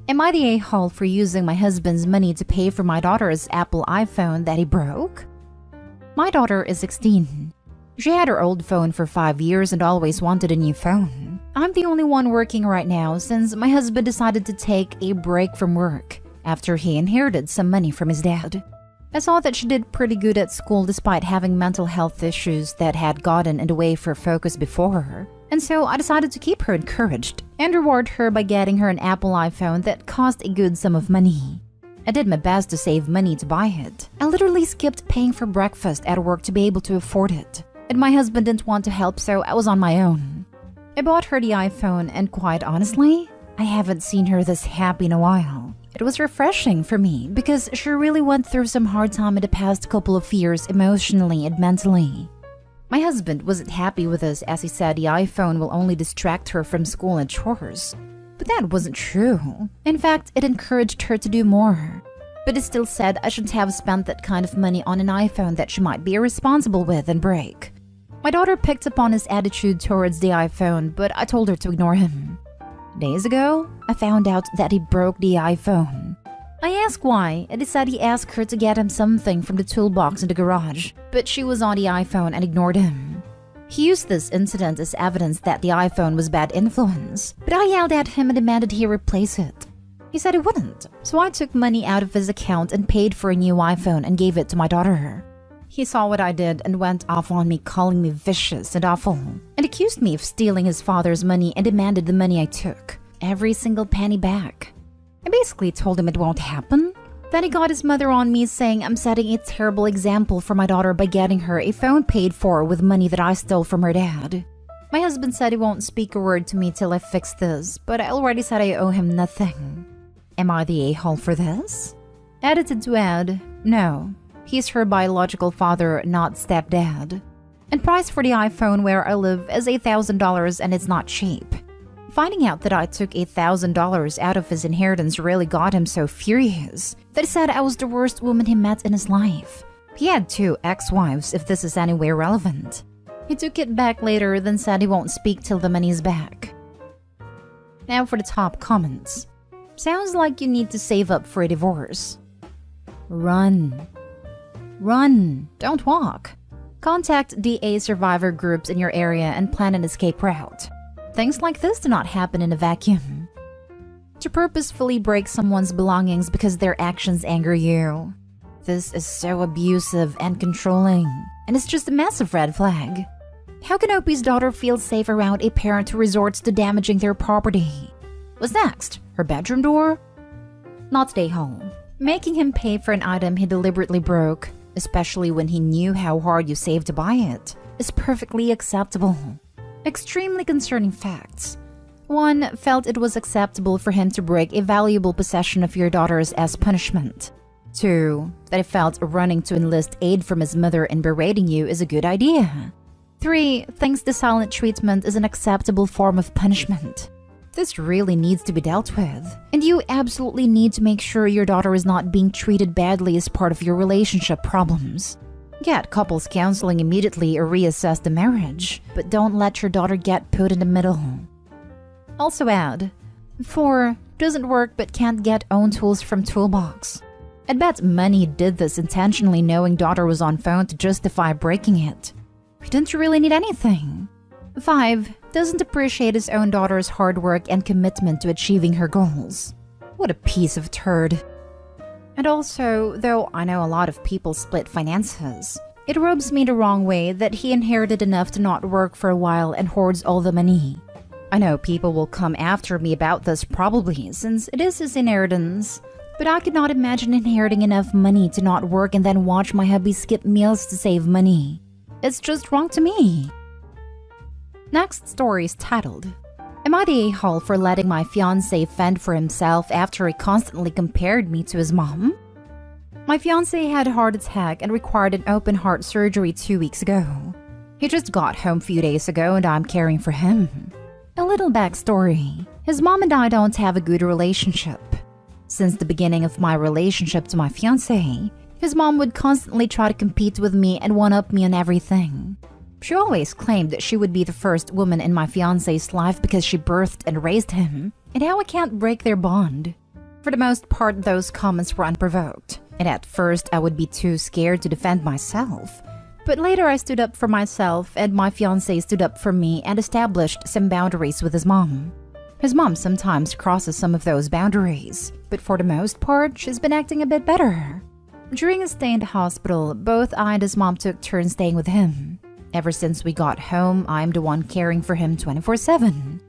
Am I the a-hole for using my husband's money to pay for my daughter's Apple iPhone that he broke? My daughter is 16. She had her old phone for 5 years and always wanted a new phone. I'm the only one working right now since my husband decided to take a break from work after he inherited some money from his dad. I saw that she did pretty good at school despite having mental health issues that had gotten in the way of her focus before. And so I decided to keep her encouraged and reward her by getting her an Apple iPhone that cost a good sum of money. I did my best to save money to buy it. I literally skipped paying for breakfast at work to be able to afford it. And my husband didn't want to help, so I was on my own. I bought her the iPhone, and quite honestly, I haven't seen her this happy in a while. It was refreshing for me because she really went through some hard time in the past couple of years emotionally and mentally. My husband wasn't happy with us as he said the iPhone will only distract her from school and chores. But that wasn't true. In fact, it encouraged her to do more. But he still said I shouldn't have spent that kind of money on an iPhone that she might be irresponsible with and break. My daughter picked up on his attitude towards the iPhone, but I told her to ignore him. Days ago, I found out that he broke the iPhone. I asked why, and he said he asked her to get him something from the toolbox in the garage, but she was on the iPhone and ignored him. He used this incident as evidence that the iPhone was bad influence, but I yelled at him and demanded he replace it. He said he wouldn't, so I took money out of his account and paid for a new iPhone and gave it to my daughter. He saw what I did and went off on me, calling me vicious and awful, and accused me of stealing his father's money and demanded the money I took, every single penny back. I basically told him it won't happen. Then he got his mother on me saying I'm setting a terrible example for my daughter by getting her a phone paid for with money that I stole from her dad. My husband said he won't speak a word to me till I fix this, but I already said I owe him nothing. Am I the a-hole for this? Edited to add, no. He's her biological father, not stepdad. And price for the iPhone where I live is $1,000 and it's not cheap. Finding out that I took $1,000 out of his inheritance really got him so furious that he said I was the worst woman he met in his life. He had 2 ex-wives if this is anywhere relevant. He took it back later, then said he won't speak till the money's back. Now for the top comments. Sounds like you need to save up for a divorce. Run. Run, don't walk. Contact DA survivor groups in your area and plan an escape route. Things like this do not happen in a vacuum. To purposefully break someone's belongings because their actions anger you. This is so abusive and controlling, and it's just a massive red flag. How can Opie's daughter feel safe around a parent who resorts to damaging their property? What's next? Her bedroom door? Not stay home. Making him pay for an item he deliberately broke, especially when he knew how hard you saved to buy it, is perfectly acceptable. Extremely concerning facts. 1. Felt it was acceptable for him to break a valuable possession of your daughter's as punishment. 2. That he felt running to enlist aid from his mother and berating you is a good idea. 3. Thinks the silent treatment is an acceptable form of punishment. This really needs to be dealt with, and you absolutely need to make sure your daughter is not being treated badly as part of your relationship problems. Get couples counseling immediately or reassess the marriage, but don't let your daughter get put in the middle. Also add, 4. Doesn't work but can't get own tools from toolbox. I'd bet money did this intentionally knowing daughter was on phone to justify breaking it. He didn't really need anything. 5. Doesn't appreciate his own daughter's hard work and commitment to achieving her goals. What a piece of turd. And also, though I know a lot of people split finances, it rubs me the wrong way that he inherited enough to not work for a while and hoards all the money. I know people will come after me about this probably since it is his inheritance, but I could not imagine inheriting enough money to not work and then watch my hubby skip meals to save money. It's just wrong to me. Next story is titled, Am I the a-hole for letting my fiancé fend for himself after he constantly compared me to his mom? My fiancé had a heart attack and required an open heart surgery 2 weeks ago. He just got home a few days ago and I'm caring for him. A little backstory. His mom and I don't have a good relationship. Since the beginning of my relationship to my fiancé, his mom would constantly try to compete with me and one-up me on everything. She always claimed that she would be the first woman in my fiancé's life because she birthed and raised him, and how I can't break their bond. For the most part, those comments were unprovoked, and at first I would be too scared to defend myself. But later I stood up for myself, and my fiancé stood up for me and established some boundaries with his mom. His mom sometimes crosses some of those boundaries, but for the most part, she's been acting a bit better. During his stay in the hospital, both I and his mom took turns staying with him. Ever since we got home, I'm the one caring for him 24/7.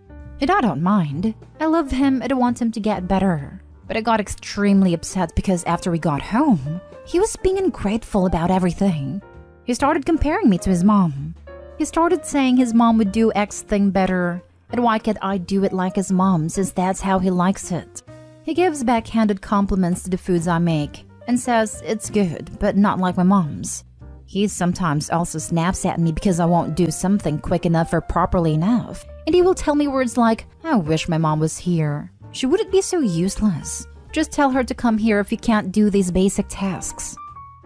And I don't mind. I love him and I want him to get better. But I got extremely upset because after we got home, he was being ungrateful about everything. He started comparing me to his mom. He started saying his mom would do X thing better, and why can't I do it like his mom since that's how he likes it. He gives backhanded compliments to the foods I make and says it's good, but not like my mom's. He sometimes also snaps at me because I won't do something quick enough or properly enough, and he will tell me words like, "I wish my mom was here. She wouldn't be so useless. Just tell her to come here if you can't do these basic tasks."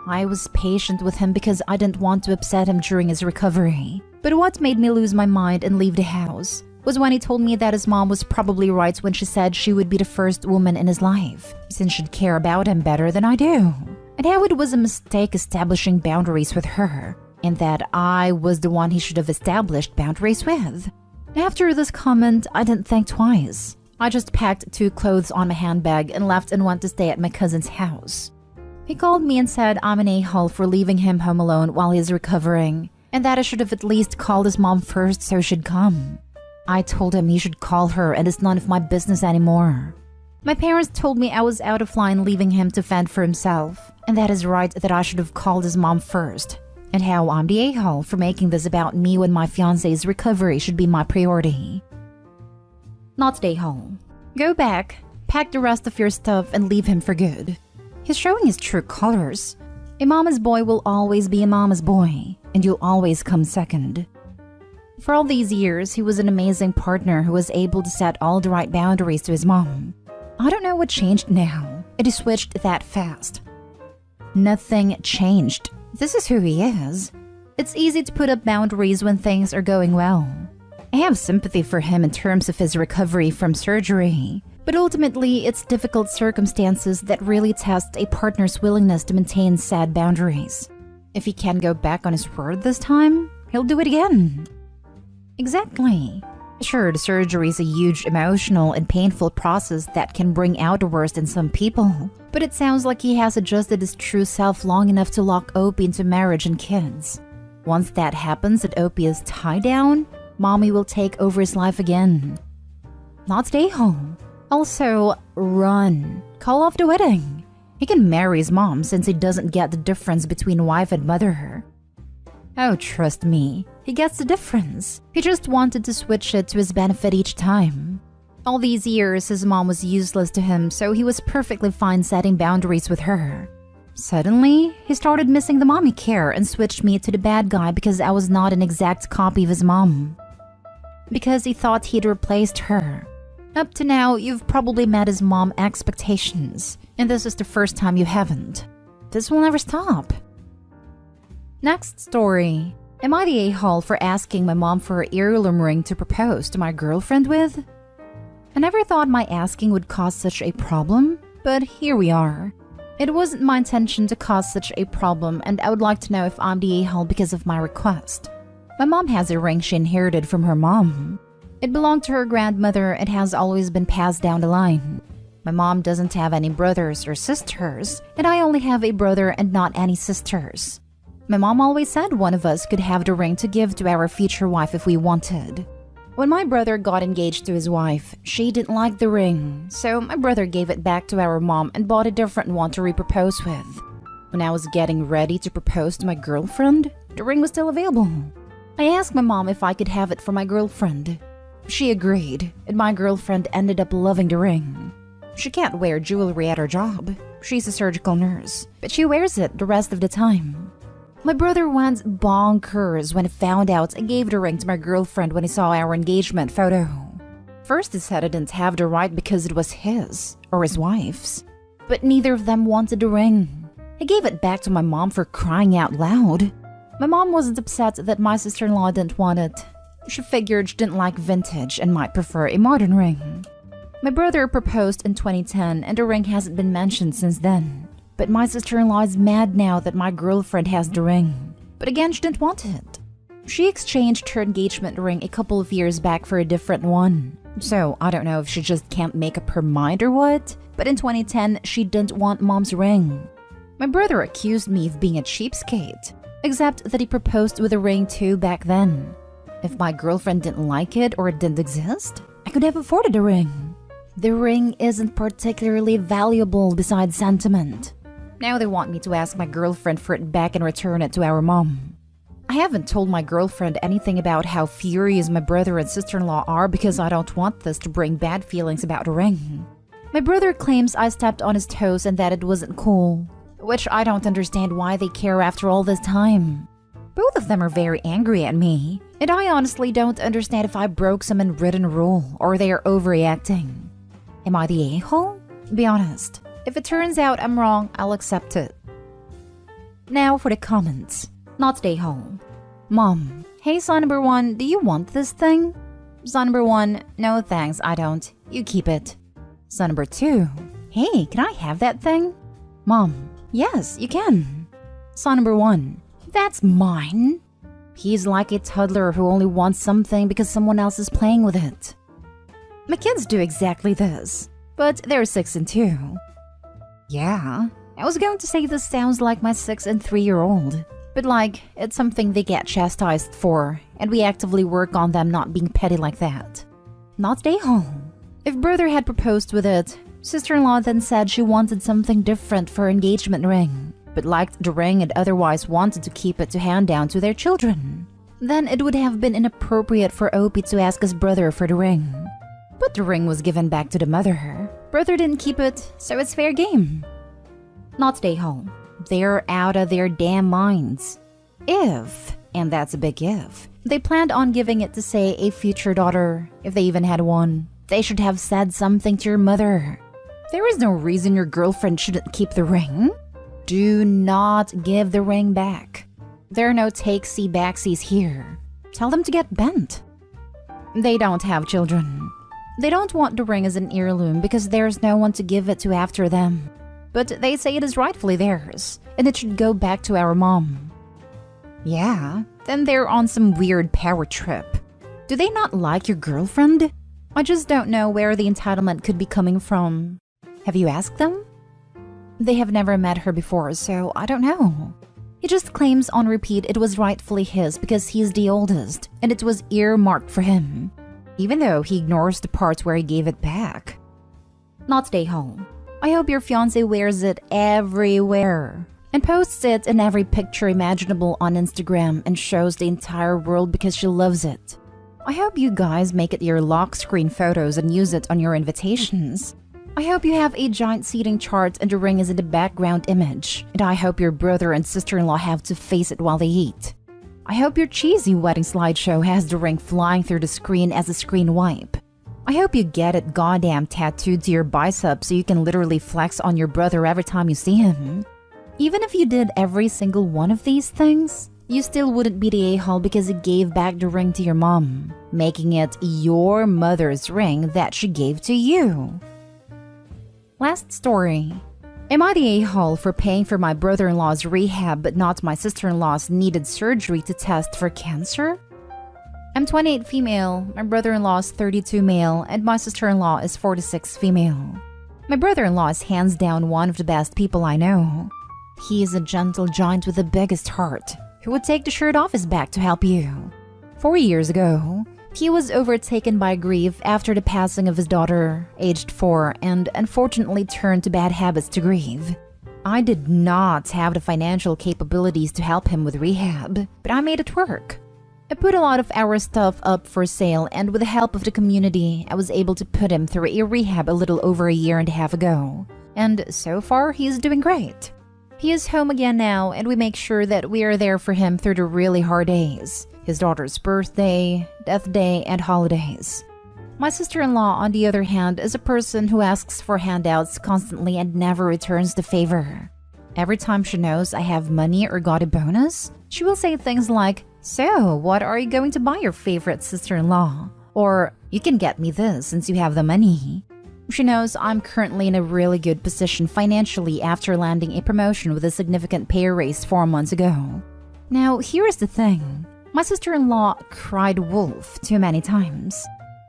I was patient with him because I didn't want to upset him during his recovery. But what made me lose my mind and leave the house was when he told me that his mom was probably right when she said she would be the first woman in his life, since she'd care about him better than I do, and how it was a mistake establishing boundaries with her, and that I was the one he should have established boundaries with. After this comment, I didn't think twice. I just packed 2 clothes on my handbag and left and went to stay at my cousin's house. He called me and said I'm an a-hole for leaving him home alone while he's recovering, and that I should have at least called his mom first so she'd come. I told him he should call her and it's none of my business anymore. My parents told me I was out of line leaving him to fend for himself, and that is right that I should have called his mom first, and how I'm the a-hole for making this about me when my fiancé's recovery should be my priority. Not the a-hole. Go back, pack the rest of your stuff and leave him for good. He's showing his true colors. A mama's boy will always be a mama's boy, and you'll always come second. For all these years, he was an amazing partner who was able to set all the right boundaries to his mom. I don't know what changed now. It has switched that fast. Nothing changed. This is who he is. It's easy to put up boundaries when things are going well. I have sympathy for him in terms of his recovery from surgery, but ultimately it's difficult circumstances that really test a partner's willingness to maintain said boundaries. If he can go back on his word this time, he'll do it again. Exactly. Sure, the surgery is a huge emotional and painful process that can bring out the worst in some people, but it sounds like he has adjusted his true self long enough to lock Opie into marriage and kids. Once that happens and Opie is tied down, Mommy will take over his life again. Not stay home. Also, run. Call off the wedding. He can marry his mom since he doesn't get the difference between wife and mother. Oh, trust me, he gets the difference. He just wanted to switch it to his benefit each time. All these years, his mom was useless to him, so he was perfectly fine setting boundaries with her. Suddenly, he started missing the mommy care and switched me to the bad guy because I was not an exact copy of his mom. Because he thought he'd replaced her. Up to now, you've probably met his mom expectations, and this is the first time you haven't. This will never stop. Next story. Am I the a-hole for asking my mom for her heirloom ring to propose to my girlfriend with? I never thought my asking would cause such a problem, but here we are. It wasn't my intention to cause such a problem, and I would like to know if I'm the a-hole because of my request. My mom has a ring she inherited from her mom. It belonged to her grandmother and has always been passed down the line. My mom doesn't have any brothers or sisters, and I only have a brother and not any sisters. My mom always said one of us could have the ring to give to our future wife if we wanted. When my brother got engaged to his wife, she didn't like the ring, so my brother gave it back to our mom and bought a different one to repropose with. When I was getting ready to propose to my girlfriend, the ring was still available. I asked my mom if I could have it for my girlfriend. She agreed, and my girlfriend ended up loving the ring. She can't wear jewelry at her job. She's a surgical nurse, but she wears it the rest of the time. My brother went bonkers when he found out I gave the ring to my girlfriend when he saw our engagement photo. First he said I didn't have the right because it was his, or his wife's. But neither of them wanted the ring. I gave it back to my mom for crying out loud. My mom wasn't upset that my sister-in-law didn't want it. She figured she didn't like vintage and might prefer a modern ring. My brother proposed in 2010 and the ring hasn't been mentioned since then. But my sister-in-law is mad now that my girlfriend has the ring. But again, she didn't want it. She exchanged her engagement ring a couple of years back for a different one. So I don't know if she just can't make up her mind or what, but in 2010, she didn't want mom's ring. My brother accused me of being a cheapskate, except that he proposed with a ring too back then. If my girlfriend didn't like it or it didn't exist, I could have afforded a ring. The ring isn't particularly valuable besides sentiment. Now they want me to ask my girlfriend for it back and return it to our mom. I haven't told my girlfriend anything about how furious my brother and sister-in-law are because I don't want this to bring bad feelings about the ring. My brother claims I stepped on his toes and that it wasn't cool, which I don't understand why they care after all this time. Both of them are very angry at me, and I honestly don't understand if I broke some unwritten rule or they are overreacting. Am I the a-hole? Be honest. If it turns out I'm wrong, I'll accept it. Now for the comments. Not the a-hole. Mom, hey son number 1, do you want this thing? Son number 1, no thanks, I don't. You keep it. Son number 2, hey, can I have that thing? Mom, yes, you can. Son number 1, that's mine. He's like a toddler who only wants something because someone else is playing with it. My kids do exactly this, but they're 6 and 2. Yeah, I was going to say this sounds like my 6 and 3-year-old, but like, it's something they get chastised for, and we actively work on them not being petty like that. Not stay home. If brother had proposed with it, sister-in-law then said she wanted something different for her engagement ring, but liked the ring and otherwise wanted to keep it to hand down to their children. Then it would have been inappropriate for Opie to ask his brother for the ring. But the ring was given back to the mother. Brother didn't keep it, so it's fair game. Not stay home. They're out of their damn minds. If, and that's a big if, they planned on giving it to, say, a future daughter, if they even had one, they should have said something to your mother. There is no reason your girlfriend shouldn't keep the ring. Do not give the ring back. There are no take-see-backsies here. Tell them to get bent. They don't have children. They don't want the ring as an heirloom because there's no one to give it to after them. But they say it is rightfully theirs, and it should go back to our mom. Yeah, then they're on some weird power trip. Do they not like your girlfriend? I just don't know where the entitlement could be coming from. Have you asked them? They have never met her before, so I don't know. He just claims on repeat it was rightfully his because he's the oldest, and it was earmarked for him, even though he ignores the parts where he gave it back. Not stay home. I hope your fiancé wears it everywhere and posts it in every picture imaginable on Instagram and shows the entire world because she loves it. I hope you guys make it your lock screen photos and use it on your invitations. I hope you have a giant seating chart and the ring is in the background image, and I hope your brother and sister-in-law have to face it while they eat. I hope your cheesy wedding slideshow has the ring flying through the screen as a screen wipe. I hope you get it goddamn tattooed to your bicep so you can literally flex on your brother every time you see him. Even if you did every single one of these things, you still wouldn't be the a-hole because you gave back the ring to your mom, making it your mother's ring that she gave to you. Last story. Am I the a-hole for paying for my brother-in-law's rehab but not my sister-in-law's needed surgery to test for cancer? I'm 28 female, my brother-in-law is 32 male, and my sister-in-law is 46 female. My brother-in-law is hands down one of the best people I know. He is a gentle giant with the biggest heart, who would take the shirt off his back to help you. 4 years ago, he was overtaken by grief after the passing of his daughter, aged 4, and unfortunately turned to bad habits to grieve. I did not have the financial capabilities to help him with rehab, but I made it work. I put a lot of our stuff up for sale, and with the help of the community, I was able to put him through a rehab a little over a year and a half ago. And so far, he is doing great. He is home again now, and we make sure that we are there for him through the really hard days. His daughter's birthday, death day, and holidays. My sister-in-law, on the other hand, is a person who asks for handouts constantly and never returns the favor. Every time she knows I have money or got a bonus, she will say things like, "So, what are you going to buy your favorite sister-in-law?" Or, "You can get me this since you have the money." She knows I'm currently in a really good position financially after landing a promotion with a significant pay raise 4 months ago. Now, here's the thing. My sister-in-law cried wolf too many times.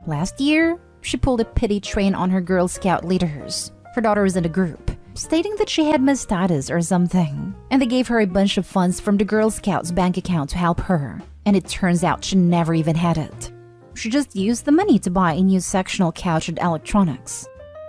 Last year, she pulled a pity train on her Girl Scout leaders. Her daughter was in a group, stating that she had missed status or something, and they gave her a bunch of funds from the Girl Scouts bank account to help her, and it turns out she never even had it. She just used the money to buy a new sectional couch and electronics.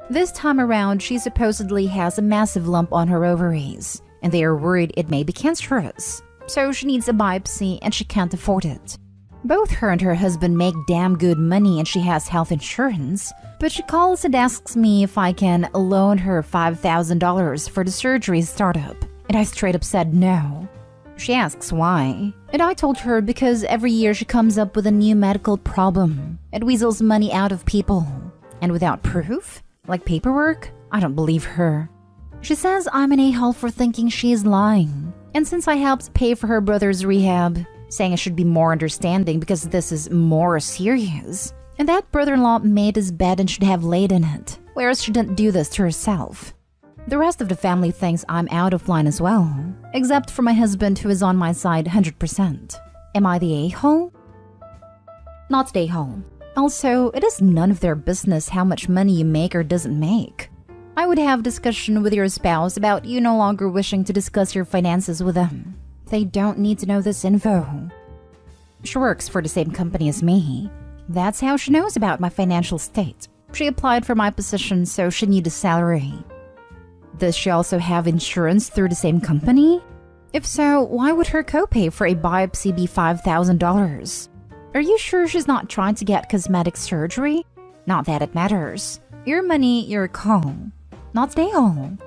This time around, she supposedly has a massive lump on her ovaries, and they are worried it may be cancerous. So she needs a biopsy and she can't afford it. Both her and her husband make damn good money and she has health insurance, but she calls and asks me if I can loan her $5,000 for the surgery startup, and I straight up said no. She asks why, and I told her because every year she comes up with a new medical problem and weasels money out of people. And without proof, like paperwork, I don't believe her. She says I'm an a-hole for thinking she is lying, and since I helped pay for her brother's rehab, saying I should be more understanding because this is more serious, and that brother-in-law made his bed and should have laid in it, whereas she didn't do this to herself. The rest of the family thinks I'm out of line as well, except for my husband who is on my side 100%. Am I the a-hole? Not the a-hole. Also, it is none of their business how much money you make or doesn't make. I would have discussion with your spouse about you no longer wishing to discuss your finances with them. They don't need to know this info. She works for the same company as me. That's how she knows about my financial state. She applied for my position, so she needs a salary. Does she also have insurance through the same company? If so, why would her copay for a biopsy be $5,000? Are you sure she's not trying to get cosmetic surgery? Not that it matters. Your money, your call. Not stay home.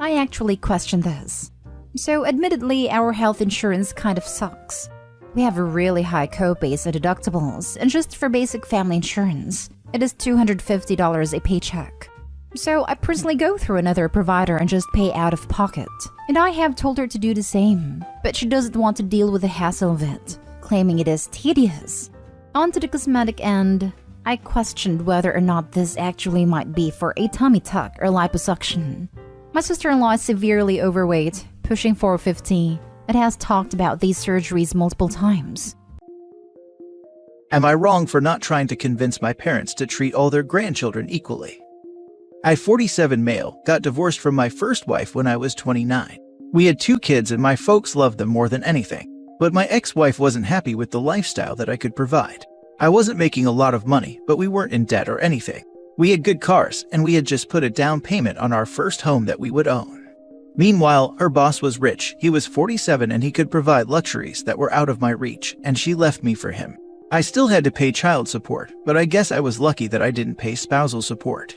I actually question this. So admittedly, our health insurance kind of sucks. We have really high copays and deductibles, and just for basic family insurance, it is $250 a paycheck. So I personally go through another provider and just pay out of pocket. And I have told her to do the same, but she doesn't want to deal with the hassle of it, claiming it is tedious. On to the cosmetic end, I questioned whether or not this actually might be for a tummy tuck or liposuction. My sister-in-law is severely overweight, pushing 450, and has talked about these surgeries multiple times. Am I wrong for not trying to convince my parents to treat all their grandchildren equally? I, 47 male, got divorced from my first wife when I was 29. We had 2 kids and my folks loved them more than anything. But my ex-wife wasn't happy with the lifestyle that I could provide. I wasn't making a lot of money, but we weren't in debt or anything. We had good cars, and we had just put a down payment on our first home that we would own. Meanwhile, her boss was rich. He was 47 and he could provide luxuries that were out of my reach, and she left me for him. I still had to pay child support, but I guess I was lucky that I didn't pay spousal support.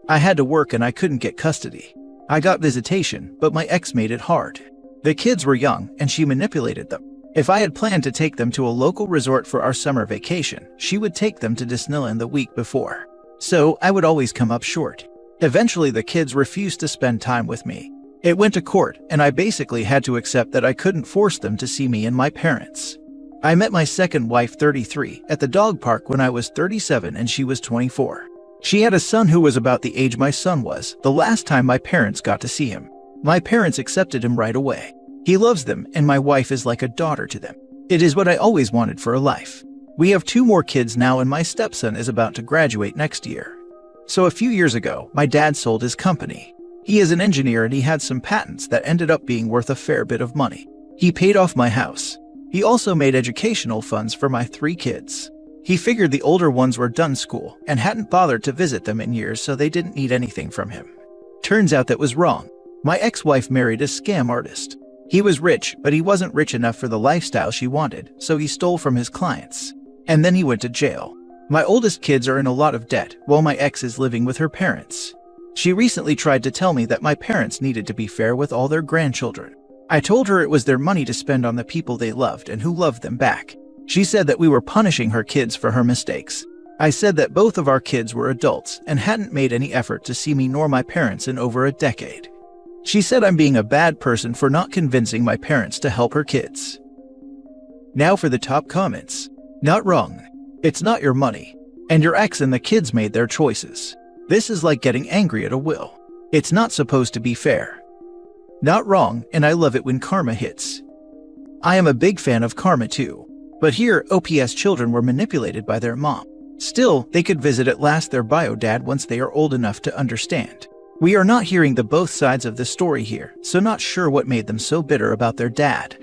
I had to work and I couldn't get custody. I got visitation, but my ex made it hard. The kids were young, and she manipulated them. If I had planned to take them to a local resort for our summer vacation, she would take them to Disneyland the week before. So I would always come up short. Eventually, the kids refused to spend time with me. It went to court, and I basically had to accept that I couldn't force them to see me and my parents. I met my second wife, 33, at the dog park when I was 37 and she was 24. She had a son who was about the age my son was the last time my parents got to see him. My parents accepted him right away. He loves them, and my wife is like a daughter to them. It is what I always wanted for a life. We have 2 more kids now, and my stepson is about to graduate next year. So a few years ago, my dad sold his company. He is an engineer and he had some patents that ended up being worth a fair bit of money. He paid off my house. He also made educational funds for my 3 kids. He figured the older ones were done school and hadn't bothered to visit them in years, so they didn't need anything from him. Turns out that was wrong. My ex-wife married a scam artist. He was rich, but he wasn't rich enough for the lifestyle she wanted, so he stole from his clients. And then he went to jail. My oldest kids are in a lot of debt, while my ex is living with her parents. She recently tried to tell me that my parents needed to be fair with all their grandchildren. I told her it was their money to spend on the people they loved and who loved them back. She said that we were punishing her kids for her mistakes. I said that both of our kids were adults and hadn't made any effort to see me nor my parents in over a decade. She said I'm being a bad person for not convincing my parents to help her kids. Now for the top comments. Not wrong. It's not your money. And your ex and the kids made their choices. This is like getting angry at a will. It's not supposed to be fair. Not wrong, and I love it when karma hits. I am a big fan of karma too. But here, OP's children were manipulated by their mom. Still, they could visit at last their bio dad once they are old enough to understand. We are not hearing the both sides of the story here, so not sure what made them so bitter about their dad.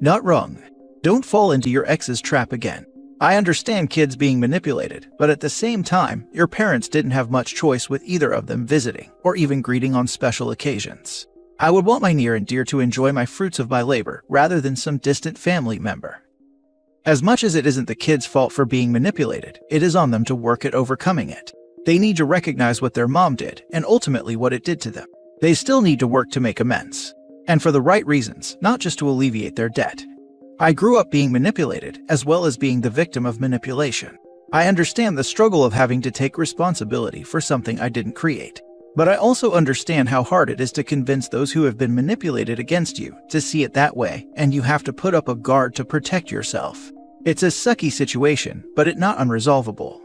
Not wrong. Don't fall into your ex's trap again. I understand kids being manipulated, but at the same time, your parents didn't have much choice with either of them visiting or even greeting on special occasions. I would want my near and dear to enjoy my fruits of my labor rather than some distant family member. As much as it isn't the kids' fault for being manipulated, it is on them to work at overcoming it. They need to recognize what their mom did and ultimately what it did to them. They still need to work to make amends. And for the right reasons, not just to alleviate their debt. I grew up being manipulated as well as being the victim of manipulation. I understand the struggle of having to take responsibility for something I didn't create. But I also understand how hard it is to convince those who have been manipulated against you to see it that way, and you have to put up a guard to protect yourself. It's a sucky situation, but it not unresolvable.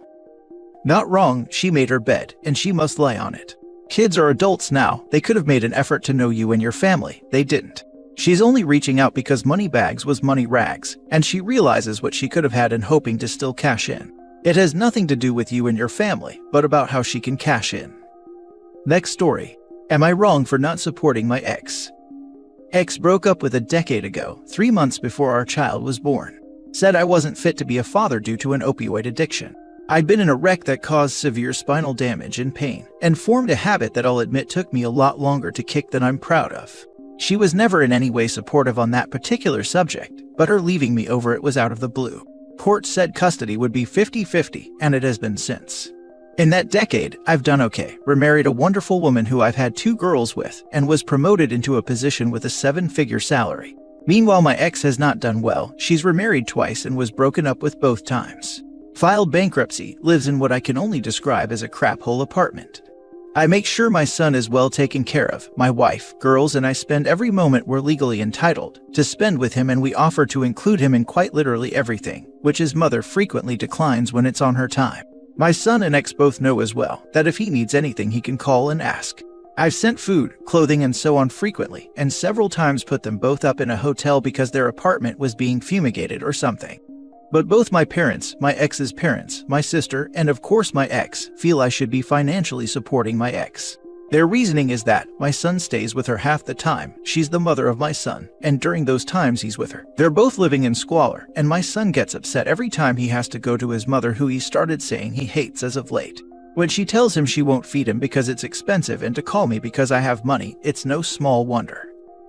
Not wrong, she made her bed, and she must lie on it. Kids are adults now, they could have made an effort to know you and your family, they didn't. She's only reaching out because money bags was money rags, and she realizes what she could have had and hoping to still cash in. It has nothing to do with you and your family, but about how she can cash in. Next story. Am I wrong for not supporting my ex? Ex broke up with a decade ago, 3 months before our child was born. Said I wasn't fit to be a father due to an opioid addiction. I'd been in a wreck that caused severe spinal damage and pain, and formed a habit that I'll admit took me a lot longer to kick than I'm proud of. She was never in any way supportive on that particular subject, but her leaving me over it was out of the blue. Court said custody would be 50-50, and it has been since. In that decade, I've done okay, remarried a wonderful woman who I've had 2 girls with, and was promoted into a position with a 7-figure salary. Meanwhile, my ex has not done well. She's remarried twice and was broken up with both times. Filed bankruptcy, lives in what I can only describe as a crap hole apartment. I make sure my son is well taken care of, my wife, girls, and I spend every moment we're legally entitled to spend with him, and we offer to include him in quite literally everything, which his mother frequently declines when it's on her time. My son and ex both know as well that if he needs anything he can call and ask. I've sent food, clothing, and so on frequently, and several times put them both up in a hotel because their apartment was being fumigated or something. But both my parents, my ex's parents, my sister, and of course my ex, feel I should be financially supporting my ex. Their reasoning is that my son stays with her half the time, she's the mother of my son, and during those times he's with her. They're both living in squalor, and my son gets upset every time he has to go to his mother, who he started saying he hates as of late. When she tells him she won't feed him because it's expensive and to call me because I have money, it's no small wonder.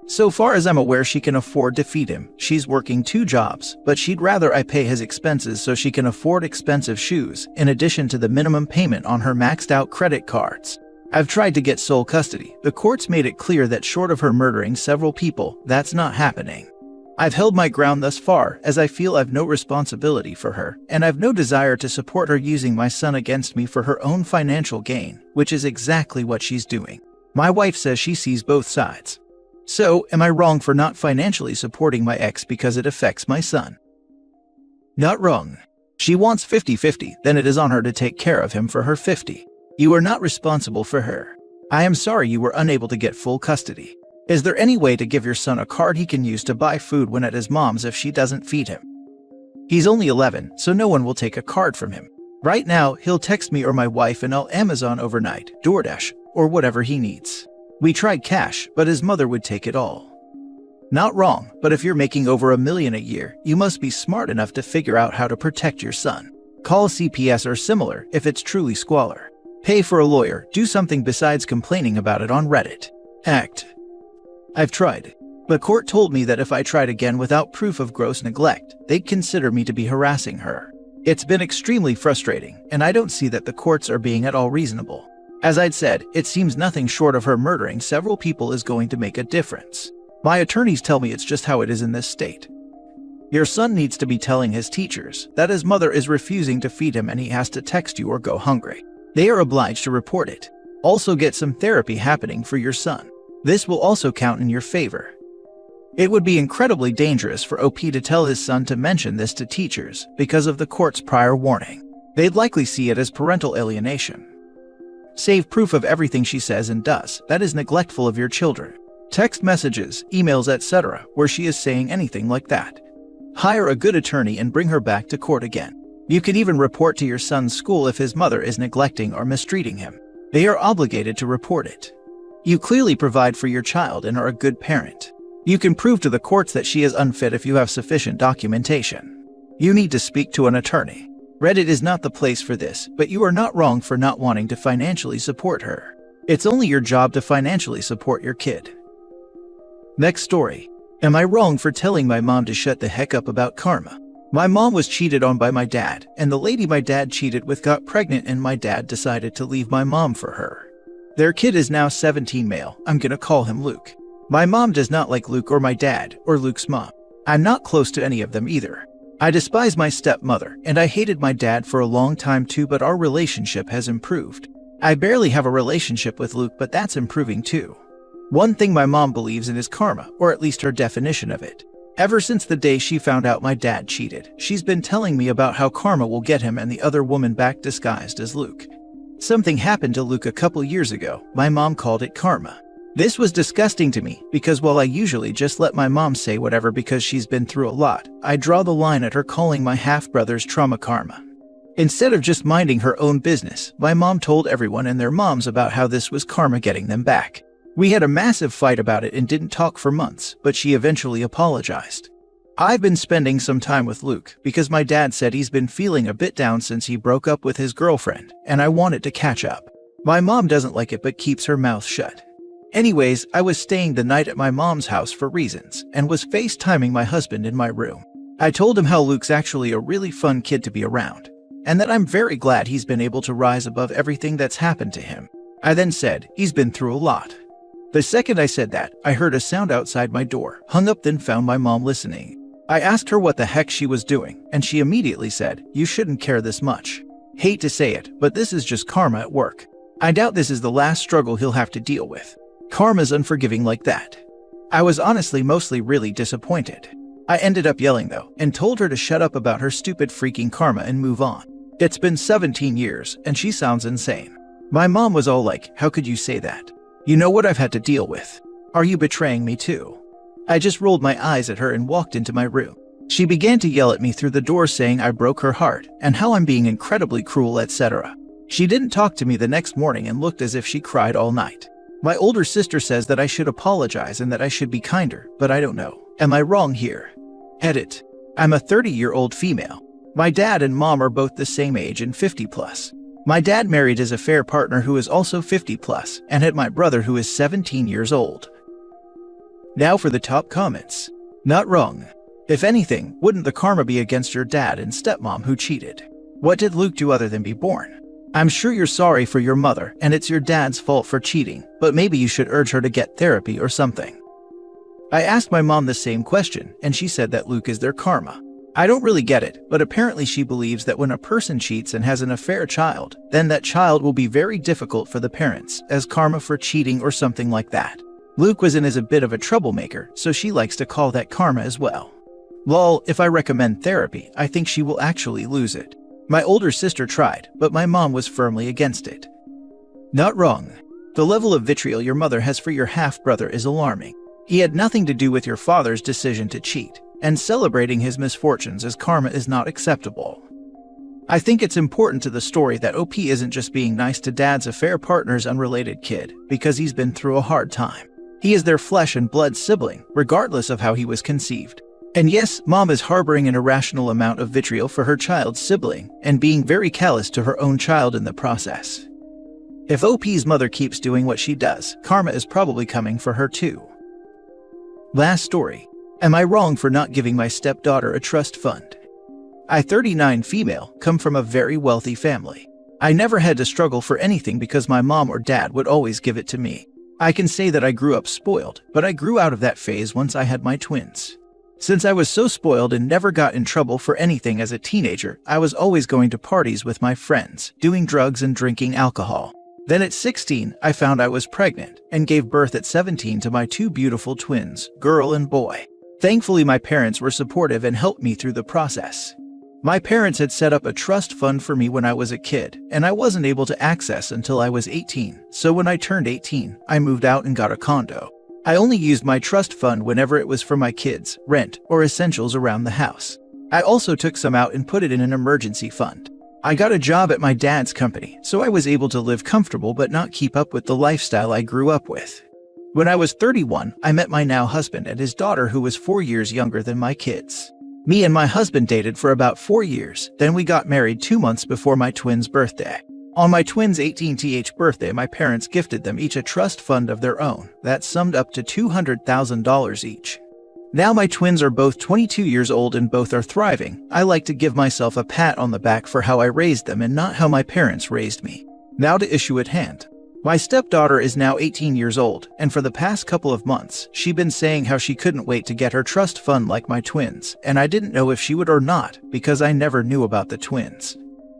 So far as I'm aware, she can afford to feed him. She's working 2 jobs, but she'd rather I pay his expenses so she can afford expensive shoes, in addition to the minimum payment on her maxed out credit cards. I've tried to get sole custody. The courts made it clear that short of her murdering several people, that's not happening. I've held my ground thus far, as I feel I've no responsibility for her, and I've no desire to support her using my son against me for her own financial gain, which is exactly what she's doing. My wife says she sees both sides. So, am I wrong for not financially supporting my ex because it affects my son? Not wrong. She wants 50-50, then it is on her to take care of him for her 50. You are not responsible for her. I am sorry you were unable to get full custody. Is there any way to give your son a card he can use to buy food when at his mom's if she doesn't feed him? He's only 11, so no one will take a card from him. Right now, he'll text me or my wife and I'll Amazon overnight, DoorDash, or whatever he needs. We tried cash, but his mother would take it all. Not wrong, but if you're making over $1 million a year, you must be smart enough to figure out how to protect your son. Call CPS or similar if it's truly squalor. Pay for a lawyer, do something besides complaining about it on Reddit. Act. I've tried. The court told me that if I tried again without proof of gross neglect, they'd consider me to be harassing her. It's been extremely frustrating, and I don't see that the courts are being at all reasonable. As I'd said, it seems nothing short of her murdering several people is going to make a difference. My attorneys tell me it's just how it is in this state. Your son needs to be telling his teachers that his mother is refusing to feed him and he has to text you or go hungry. They are obliged to report it. Also get some therapy happening for your son. This will also count in your favor. It would be incredibly dangerous for OP to tell his son to mention this to teachers because of the court's prior warning. They'd likely see it as parental alienation. Save proof of everything she says and does. That is neglectful of your children. Text messages, emails, etc., where she is saying anything like that. Hire a good attorney and bring her back to court again. You could even report to your son's school if his mother is neglecting or mistreating him. They are obligated to report it. You clearly provide for your child and are a good parent. You can prove to the courts that she is unfit if you have sufficient documentation. You need to speak to an attorney. Reddit is not the place for this, but you are not wrong for not wanting to financially support her. It's only your job to financially support your kid. Next story. Am I wrong for telling my mom to shut the heck up about karma? My mom was cheated on by my dad, and the lady my dad cheated with got pregnant, and my dad decided to leave my mom for her. Their kid is now 17 male. I'm gonna call him Luke. My mom does not like Luke or my dad or Luke's mom. I'm not close to any of them either. I despise my stepmother, and I hated my dad for a long time too, but our relationship has improved. I barely have a relationship with Luke, but that's improving too. One thing my mom believes in is karma, or at least her definition of it. Ever since the day she found out my dad cheated, she's been telling me about how karma will get him and the other woman back disguised as Luke. Something happened to Luke a couple years ago. My mom called it karma. This was disgusting to me because while I usually just let my mom say whatever because she's been through a lot, I draw the line at her calling my half-brother's trauma karma. Instead of just minding her own business, my mom told everyone and their moms about how this was karma getting them back. We had a massive fight about it and didn't talk for months, but she eventually apologized. I've been spending some time with Luke because my dad said he's been feeling a bit down since he broke up with his girlfriend, and I wanted to catch up. My mom doesn't like it but keeps her mouth shut. Anyways, I was staying the night at my mom's house for reasons, and was FaceTiming my husband in my room. I told him how Luke's actually a really fun kid to be around, and that I'm very glad he's been able to rise above everything that's happened to him. I then said, he's been through a lot. The second I said that, I heard a sound outside my door, hung up, then found my mom listening. I asked her what the heck she was doing, and she immediately said, you shouldn't care this much. Hate to say it, but this is just karma at work. I doubt this is the last struggle he'll have to deal with. Karma's unforgiving like that. I was honestly mostly really disappointed. I ended up yelling though, and told her to shut up about her stupid freaking karma and move on. It's been 17 years, and she sounds insane. My mom was all like, how could you say that? You know what I've had to deal with. Are you betraying me too? I just rolled my eyes at her and walked into my room. She began to yell at me through the door saying I broke her heart, and how I'm being incredibly cruel, etc. She didn't talk to me the next morning and looked as if she cried all night. My older sister says that I should apologize and that I should be kinder, but I don't know. Am I wrong here? Edit. I'm a 30-year-old female. My dad and mom are both the same age and 50 plus. My dad married his affair partner who is also 50 plus and had my brother who is 17 years old. Now for the top comments. Not wrong. If anything, wouldn't the karma be against your dad and stepmom who cheated? What did Luke do other than be born? I'm sure you're sorry for your mother and it's your dad's fault for cheating, but maybe you should urge her to get therapy or something. I asked my mom the same question and she said that Luke is their karma. I don't really get it, but apparently she believes that when a person cheats and has an affair child, then that child will be very difficult for the parents, as karma for cheating or something like that. Luke was in as a bit of a troublemaker, so she likes to call that karma as well. Lol, if I recommend therapy, I think she will actually lose it. My older sister tried, but my mom was firmly against it. Not wrong. The level of vitriol your mother has for your half-brother is alarming. He had nothing to do with your father's decision to cheat, and celebrating his misfortunes as karma is not acceptable. I think it's important to the story that OP isn't just being nice to dad's affair partner's unrelated kid because he's been through a hard time. He is their flesh and blood sibling, regardless of how he was conceived. And yes, mom is harboring an irrational amount of vitriol for her child's sibling and being very callous to her own child in the process. If OP's mother keeps doing what she does, karma is probably coming for her too. Last story. Am I wrong for not giving my stepdaughter a trust fund? I, 39 female, come from a very wealthy family. I never had to struggle for anything because my mom or dad would always give it to me. I can say that I grew up spoiled, but I grew out of that phase once I had my twins. Since I was so spoiled and never got in trouble for anything as a teenager, I was always going to parties with my friends, doing drugs and drinking alcohol. Then at 16, I found I was pregnant and gave birth at 17 to my two beautiful twins, girl and boy. Thankfully, my parents were supportive and helped me through the process. My parents had set up a trust fund for me when I was a kid, and I wasn't able to access until I was 18, so when I turned 18, I moved out and got a condo. I only used my trust fund whenever it was for my kids, rent, or essentials around the house. I also took some out and put it in an emergency fund. I got a job at my dad's company, so I was able to live comfortable but not keep up with the lifestyle I grew up with. When I was 31, I met my now husband and his daughter, who was 4 years younger than my kids. Me and my husband dated for about 4 years, then we got married 2 months before my twins' birthday. On my twins' 18th birthday, my parents gifted them each a trust fund of their own that summed up to $200,000 each. Now my twins are both 22 years old and both are thriving. I like to give myself a pat on the back for how I raised them and not how my parents raised me. Now to issue at hand. My stepdaughter is now 18 years old, and for the past couple of months, she'd been saying how she couldn't wait to get her trust fund like my twins, and I didn't know if she would or not because I never knew about the twins.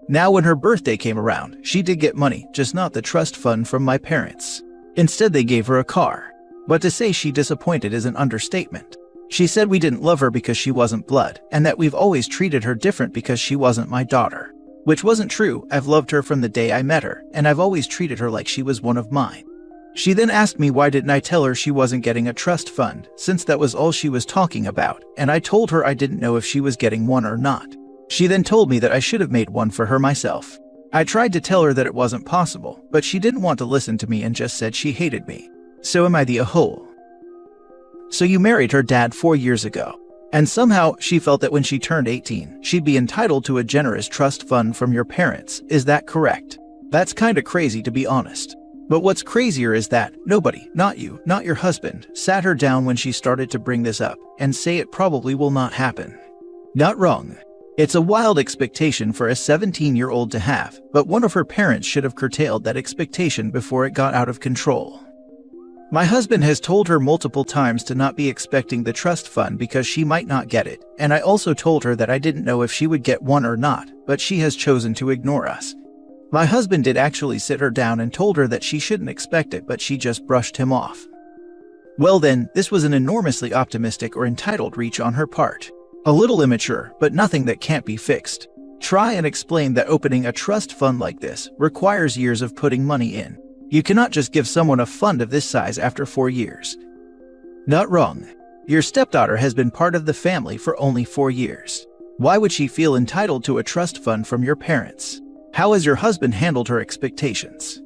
Now when her birthday came around, she did get money, just not the trust fund from my parents. Instead, they gave her a car. But to say she disappointed is an understatement. She said we didn't love her because she wasn't blood, and that we've always treated her different because she wasn't my daughter. Which wasn't true. I've loved her from the day I met her, and I've always treated her like she was one of mine. She then asked me why didn't I tell her she wasn't getting a trust fund, since that was all she was talking about, and I told her I didn't know if she was getting one or not. She then told me that I should have made one for her myself. I tried to tell her that it wasn't possible, but she didn't want to listen to me and just said she hated me. So am I the a-hole? So you married her dad 4 years ago. And somehow she felt that when she turned 18, she'd be entitled to a generous trust fund from your parents. Is that correct? That's kinda crazy, to be honest. But what's crazier is that nobody, not you, not your husband, sat her down when she started to bring this up and say it probably will not happen. Not wrong. It's a wild expectation for a 17-year-old to have, but one of her parents should have curtailed that expectation before it got out of control. My husband has told her multiple times to not be expecting the trust fund because she might not get it, and I also told her that I didn't know if she would get one or not, but she has chosen to ignore us. My husband did actually sit her down and told her that she shouldn't expect it, but she just brushed him off. Well then, this was an enormously optimistic or entitled reach on her part. A little immature, but nothing that can't be fixed. Try and explain that opening a trust fund like this requires years of putting money in. You cannot just give someone a fund of this size after 4 years. Not wrong. Your stepdaughter has been part of the family for only 4 years. Why would she feel entitled to a trust fund from your parents? How has your husband handled her expectations?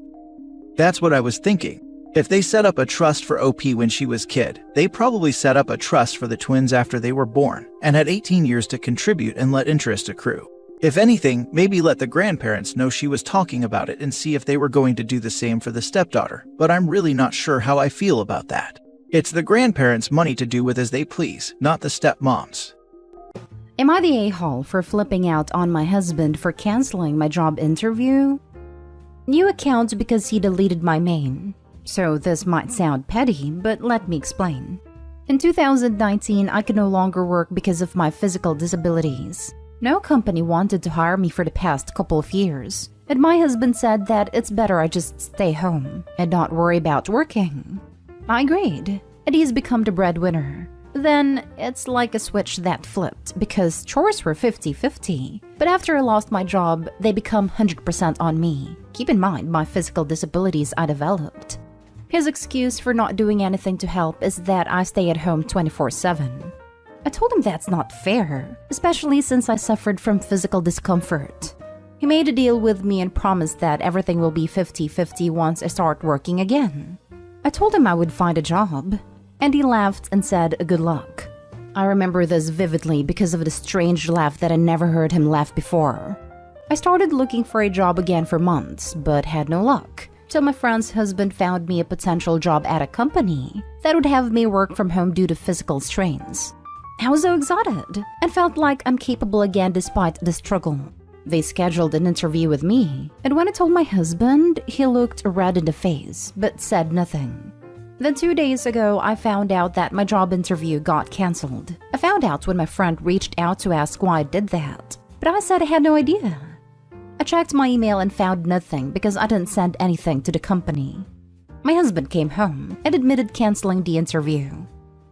That's what I was thinking. If they set up a trust for OP when she was kid, they probably set up a trust for the twins after they were born and had 18 years to contribute and let interest accrue. If anything, maybe let the grandparents know she was talking about it and see if they were going to do the same for the stepdaughter, but I'm really not sure how I feel about that. It's the grandparents' money to do with as they please, not the stepmoms. Am I the a-hole for flipping out on my husband for canceling my job interview? New account because he deleted my main. So this might sound petty, but let me explain. In 2019, I could no longer work because of my physical disabilities. No company wanted to hire me for the past couple of years, and my husband said that it's better I just stay home and not worry about working. I agreed, and he's become the breadwinner. Then, it's like a switch that flipped because chores were 50-50, but after I lost my job, they become 100% on me. Keep in mind my physical disabilities I developed. His excuse for not doing anything to help is that I stay at home 24/7. I told him that's not fair, especially since I suffered from physical discomfort. He made a deal with me and promised that everything will be 50-50 once I start working again. I told him I would find a job, and he laughed and said good luck. I remember this vividly because of the strange laugh that I never heard him laugh before. I started looking for a job again for months, but had no luck, till my friend's husband found me a potential job at a company that would have me work from home due to physical strains. I was so excited and felt like I'm capable again despite the struggle. They scheduled an interview with me, and when I told my husband, he looked red in the face but said nothing. Then 2 days ago, I found out that my job interview got cancelled. I found out when my friend reached out to ask why I did that, but I said I had no idea. I checked my email and found nothing because I didn't send anything to the company. My husband came home and admitted canceling the interview.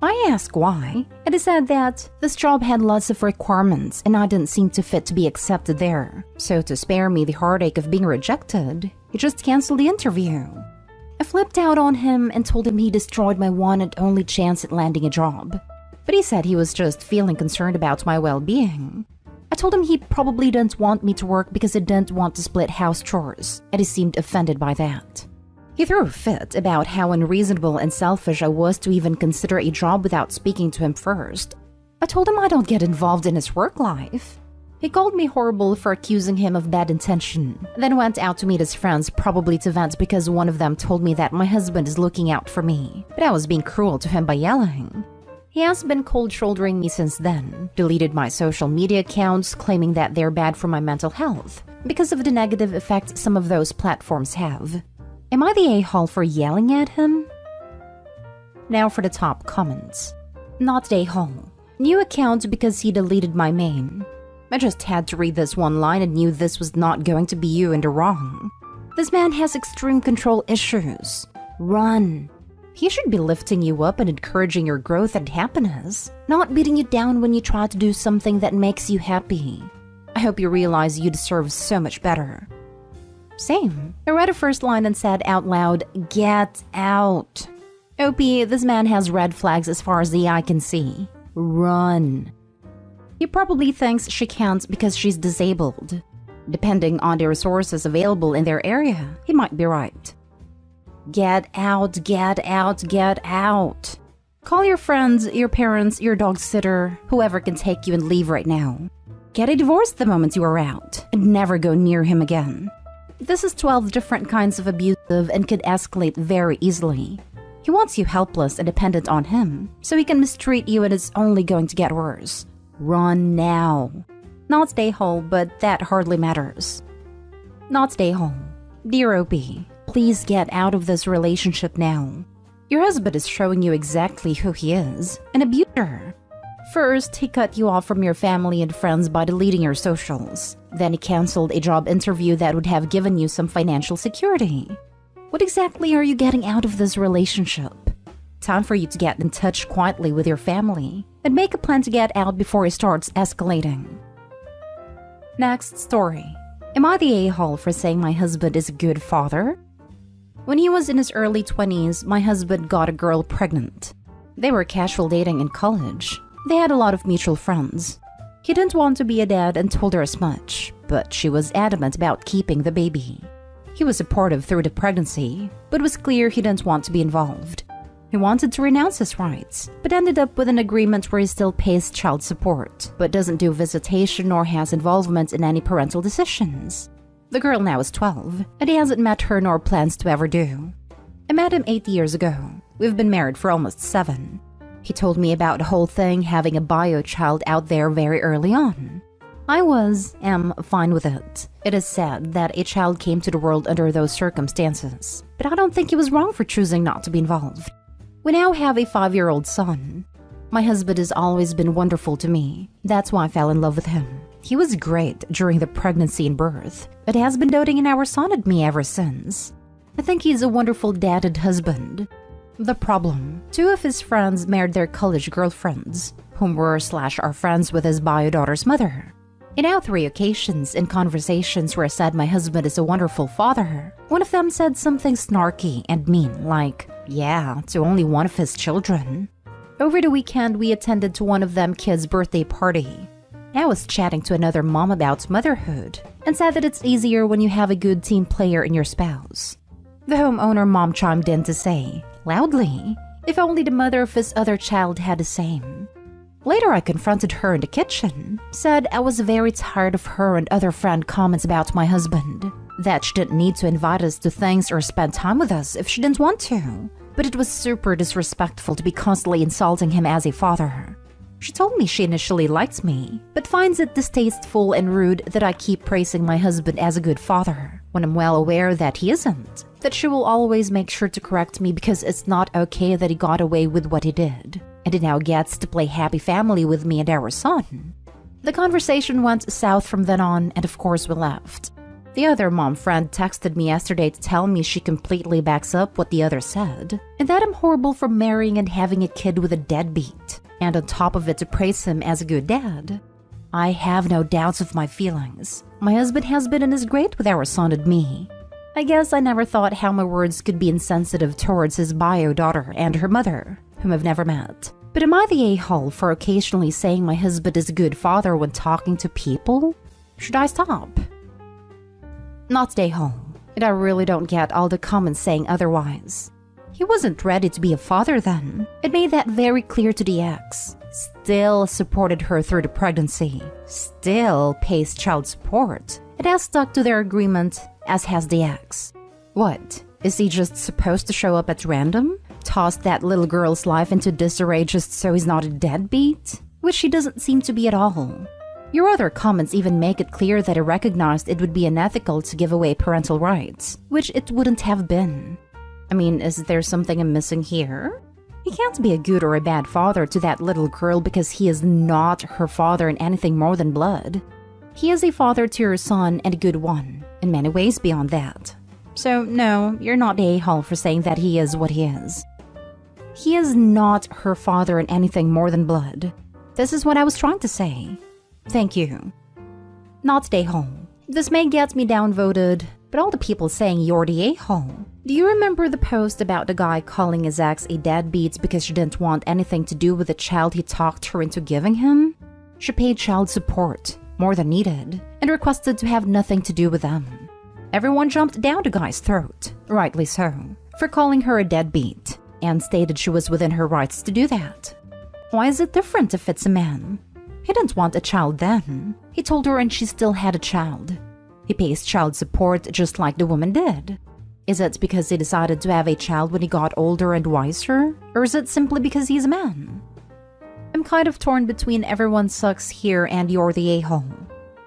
I asked why, and he said that this job had lots of requirements and I didn't seem to fit to be accepted there. So to spare me the heartache of being rejected, he just canceled the interview. I flipped out on him and told him he destroyed my one and only chance at landing a job. But he said he was just feeling concerned about my well-being. I told him he probably didn't want me to work because he didn't want to split house chores, and he seemed offended by that. He threw a fit about how unreasonable and selfish I was to even consider a job without speaking to him first. I told him I don't get involved in his work life. He called me horrible for accusing him of bad intention, then went out to meet his friends, probably to vent because one of them told me that my husband is looking out for me, but I was being cruel to him by yelling. He has been cold-shouldering me since then, deleted my social media accounts, claiming that they're bad for my mental health because of the negative effect some of those platforms have. Am I the a-hole for yelling at him? Now for the top comments. Not the a-hole. New account because he deleted my main. I just had to read this one line and knew this was not going to be you in the wrong. This man has extreme control issues. Run. He should be lifting you up and encouraging your growth and happiness, not beating you down when you try to do something that makes you happy. I hope you realize you deserve so much better. Same. I read a first line and said out loud, "Get out." OP, this man has red flags as far as the eye can see. Run. He probably thinks she can't because she's disabled. Depending on the resources available in their area, he might be right. Get out, get out, get out. Call your friends, your parents, your dog sitter, whoever can take you and leave right now. Get a divorce the moment you are out, and never go near him again. This is 12 different kinds of abusive and could escalate very easily. He wants you helpless and dependent on him, so he can mistreat you and it's only going to get worse. Run now. Not stay home, but that hardly matters. Not stay home. Dear OP, please get out of this relationship now. Your husband is showing you exactly who he is, an abuser. First, he cut you off from your family and friends by deleting your socials. Then he canceled a job interview that would have given you some financial security. What exactly are you getting out of this relationship? Time for you to get in touch quietly with your family and make a plan to get out before it starts escalating. Next story. Am I the a-hole for saying my husband is a good father? When he was in his early 20s, my husband got a girl pregnant. They were casual dating in college. They had a lot of mutual friends. He didn't want to be a dad and told her as much, but she was adamant about keeping the baby. He was supportive through the pregnancy, but it was clear he didn't want to be involved. He wanted to renounce his rights, but ended up with an agreement where he still pays child support, but doesn't do visitation or has involvement in any parental decisions. The girl now is 12, and he hasn't met her nor plans to ever do. I met him 8 years ago. We've been married for almost 7. He told me about the whole thing having a bio child out there very early on. I am fine with it. It is sad that a child came to the world under those circumstances, but I don't think he was wrong for choosing not to be involved. We now have a 5-year-old son. My husband has always been wonderful to me. That's why I fell in love with him. He was great during the pregnancy and birth, but has been doting in our son and me ever since. I think he's a wonderful dad and husband. The problem, 2 of his friends married their college girlfriends, whom were/are friends with his bio daughter's mother. In now 3 occasions in conversations where I said my husband is a wonderful father, one of them said something snarky and mean like, yeah, to only one of his children. Over the weekend, we attended to one of them kids' birthday party. I was chatting to another mom about motherhood and said that it's easier when you have a good team player in your spouse. The homeowner mom chimed in to say, loudly, if only the mother of his other child had the same. Later, I confronted her in the kitchen, said I was very tired of her and other friend comments about my husband, that she didn't need to invite us to things or spend time with us if she didn't want to, but it was super disrespectful to be constantly insulting him as a father. She told me she initially liked me, but finds it distasteful and rude that I keep praising my husband as a good father, when I'm well aware that he isn't, that she will always make sure to correct me because it's not okay that he got away with what he did, and he now gets to play happy family with me and our son. The conversation went south from then on, and of course we left. The other mom friend texted me yesterday to tell me she completely backs up what the other said, and that I'm horrible for marrying and having a kid with a deadbeat, and on top of it to praise him as a good dad. I have no doubts of my feelings. My husband has been and is great with our son and me. I guess I never thought how my words could be insensitive towards his bio daughter and her mother, whom I've never met. But am I the a-hole for occasionally saying my husband is a good father when talking to people? Should I stop? Not the a-hole, and I really don't get all the comments saying otherwise. He wasn't ready to be a father then. It made that very clear to the ex. Still supported her through the pregnancy. Still pays child support. It has stuck to their agreement, as has the ex. What? Is he just supposed to show up at random? Toss that little girl's life into disarray just so he's not a deadbeat? Which he doesn't seem to be at all. Your other comments even make it clear that he recognized it would be unethical to give away parental rights, which it wouldn't have been. I mean, is there something I'm missing here? He can't be a good or a bad father to that little girl because he is not her father in anything more than blood. He is a father to your son and a good one, in many ways beyond that. So no, you're not the a-hole for saying that he is what he is. He is not her father in anything more than blood. This is what I was trying to say. Thank you. Not the a-hole. This may get me downvoted, but all the people saying you're the a-hole. Do you remember the post about the guy calling his ex a deadbeat because she didn't want anything to do with the child he talked her into giving him? She paid child support, more than needed, and requested to have nothing to do with them. Everyone jumped down the guy's throat, rightly so, for calling her a deadbeat, and stated she was within her rights to do that. Why is it different if it's a man? He didn't want a child then. He told her and she still had a child. He pays child support just like the woman did. Is it because he decided to have a child when he got older and wiser? Or is it simply because he's a man? I'm kind of torn between everyone sucks here and you're the a-hole.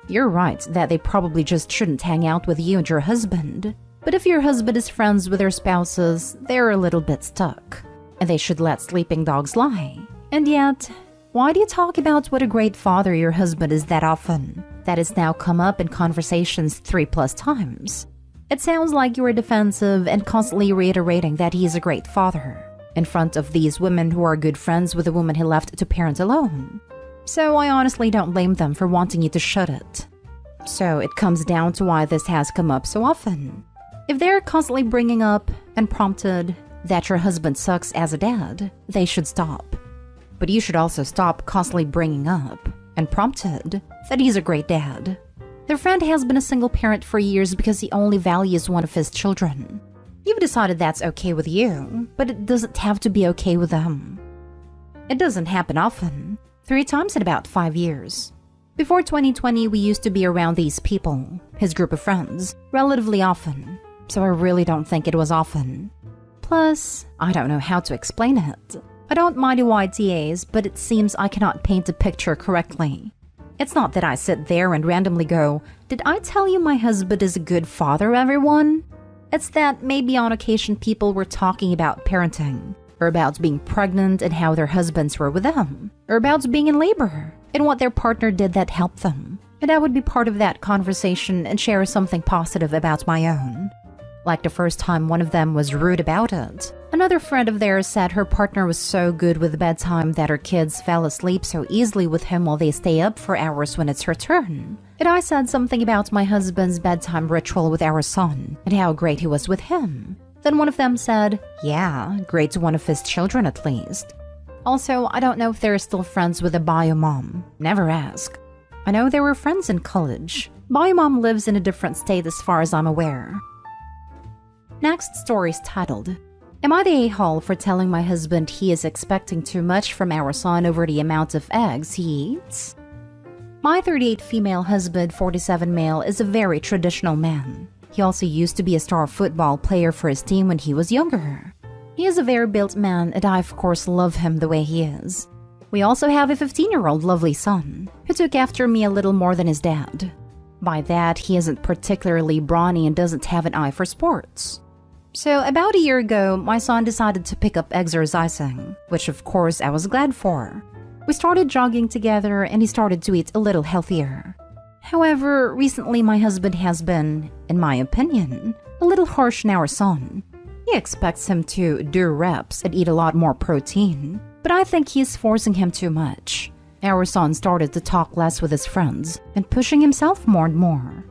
You're right that they probably just shouldn't hang out with you and your husband. But if your husband is friends with their spouses, they're a little bit stuck. And they should let sleeping dogs lie. And yet, why do you talk about what a great father your husband is that often? That has now come up in conversations 3+ times. It sounds like you are defensive and constantly reiterating that he is a great father, in front of these women who are good friends with the woman he left to parent alone. So I honestly don't blame them for wanting you to shut it. So it comes down to why this has come up so often. If they're constantly bringing up, and prompted, that your husband sucks as a dad, they should stop. But you should also stop constantly bringing up, and prompted, that he's a great dad. Their friend has been a single parent for years because he only values one of his children. You've decided that's okay with you, but it doesn't have to be okay with them. It doesn't happen often. 3 times in about 5 years. Before 2020, we used to be around these people, his group of friends, relatively often. So I really don't think it was often. Plus, I don't know how to explain it. I don't mind YTAs, but it seems I cannot paint a picture correctly. It's not that I sit there and randomly go, "Did I tell you my husband is a good father, everyone?" It's that maybe on occasion people were talking about parenting, or about being pregnant and how their husbands were with them, or about being in labor and what their partner did that helped them. And I would be part of that conversation and share something positive about my own. Like the first time one of them was rude about it. Another friend of theirs said her partner was so good with bedtime that her kids fell asleep so easily with him while they stay up for hours when it's her turn. And I said something about my husband's bedtime ritual with our son and how great he was with him. Then one of them said, yeah, great to one of his children at least. Also, I don't know if they're still friends with the bio mom. Never ask. I know they were friends in college. Bio mom lives in a different state as far as I'm aware. Next story is titled, Am I the a-hole for telling my husband he is expecting too much from our son over the amount of eggs he eats? My 38 female husband, 47 male, is a very traditional man. He also used to be a star football player for his team when he was younger. He is a very built man and I of course love him the way he is. We also have a 15-year-old lovely son, who took after me a little more than his dad. By that, he isn't particularly brawny and doesn't have an eye for sports. So about a year ago, my son decided to pick up exercising, which of course I was glad for. We started jogging together and he started to eat a little healthier. However, recently my husband has been, in my opinion, a little harsh on our son. He expects him to do reps and eat a lot more protein, but I think he's forcing him too much. Our son started to talk less with his friends and pushing himself more and more.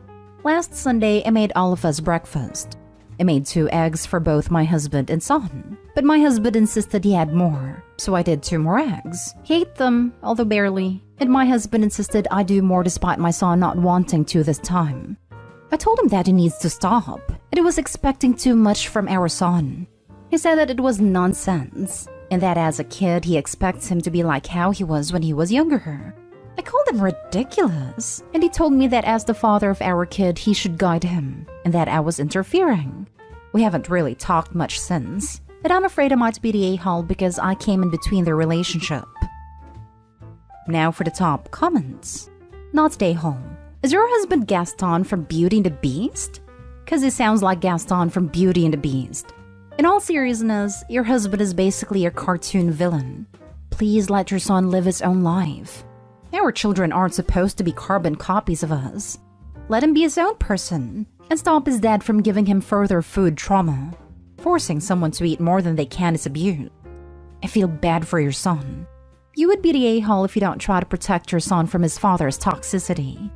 Last Sunday, I made all of us breakfast. I made 2 eggs for both my husband and son, but my husband insisted he had more, so I did 2 more eggs. He ate them, although barely, and my husband insisted I do more despite my son not wanting to this time. I told him that he needs to stop, and he was expecting too much from our son. He said that it was nonsense, and that as a kid he expects him to be like how he was when he was younger. I called him ridiculous, and he told me that as the father of our kid he should guide him, and that I was interfering. We haven't really talked much since, and I'm afraid I might be the a-hole because I came in between their relationship. Now for the top comments. Not the a-hole. Is your husband Gaston from Beauty and the Beast? Cause he sounds like Gaston from Beauty and the Beast. In all seriousness, your husband is basically a cartoon villain. Please let your son live his own life. Our children aren't supposed to be carbon copies of us. Let him be his own person, and stop his dad from giving him further food trauma. Forcing someone to eat more than they can is abuse. I feel bad for your son. You would be the a-hole if you don't try to protect your son from his father's toxicity.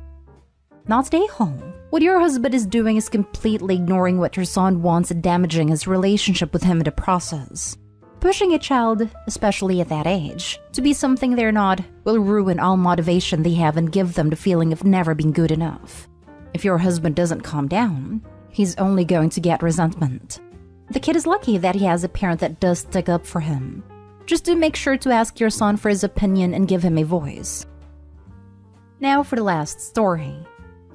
Not the a-hole. What your husband is doing is completely ignoring what your son wants and damaging his relationship with him in the process. Pushing a child, especially at that age, to be something they're not will ruin all motivation they have and give them the feeling of never being good enough. If your husband doesn't calm down, he's only going to get resentment. The kid is lucky that he has a parent that does stick up for him. Just do make sure to ask your son for his opinion and give him a voice. Now for the last story.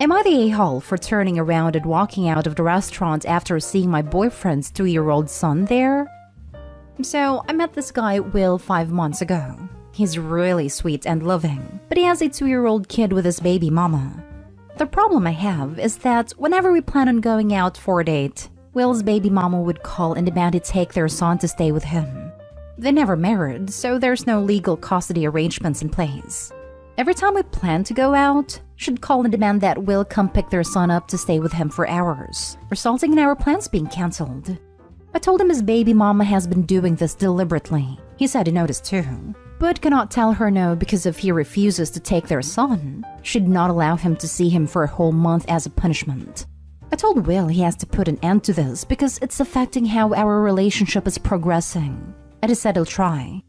Am I the a-hole for turning around and walking out of the restaurant after seeing my boyfriend's 2-year-old son there? So, I met this guy, Will, 5 months ago. He's really sweet and loving, but he has a 2-year-old kid with his baby mama. The problem I have is that whenever we plan on going out for a date, Will's baby mama would call and demand he take their son to stay with him. They never married, so there's no legal custody arrangements in place. Every time we plan to go out, she'd call and demand that Will come pick their son up to stay with him for hours, resulting in our plans being cancelled. I told him his baby mama has been doing this deliberately. He said he noticed too, but cannot tell her no because if he refuses to take their son, she'd not allow him to see him for a whole month as a punishment. I told Will he has to put an end to this because it's affecting how our relationship is progressing, and he said he'll try.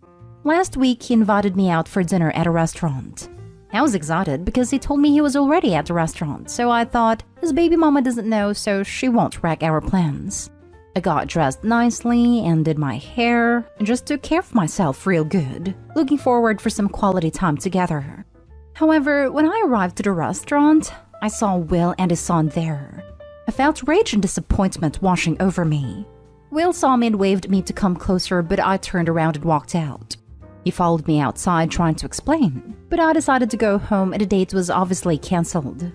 Last week, he invited me out for dinner at a restaurant. I was excited because he told me he was already at the restaurant, so I thought his baby mama doesn't know, so she won't wreck our plans. I got dressed nicely and did my hair and just took care of myself real good, looking forward for some quality time together. However, when I arrived at the restaurant, I saw Will and his son there. I felt rage and disappointment washing over me. Will saw me and waved me to come closer, but I turned around and walked out. He followed me outside trying to explain, but I decided to go home and the date was obviously cancelled.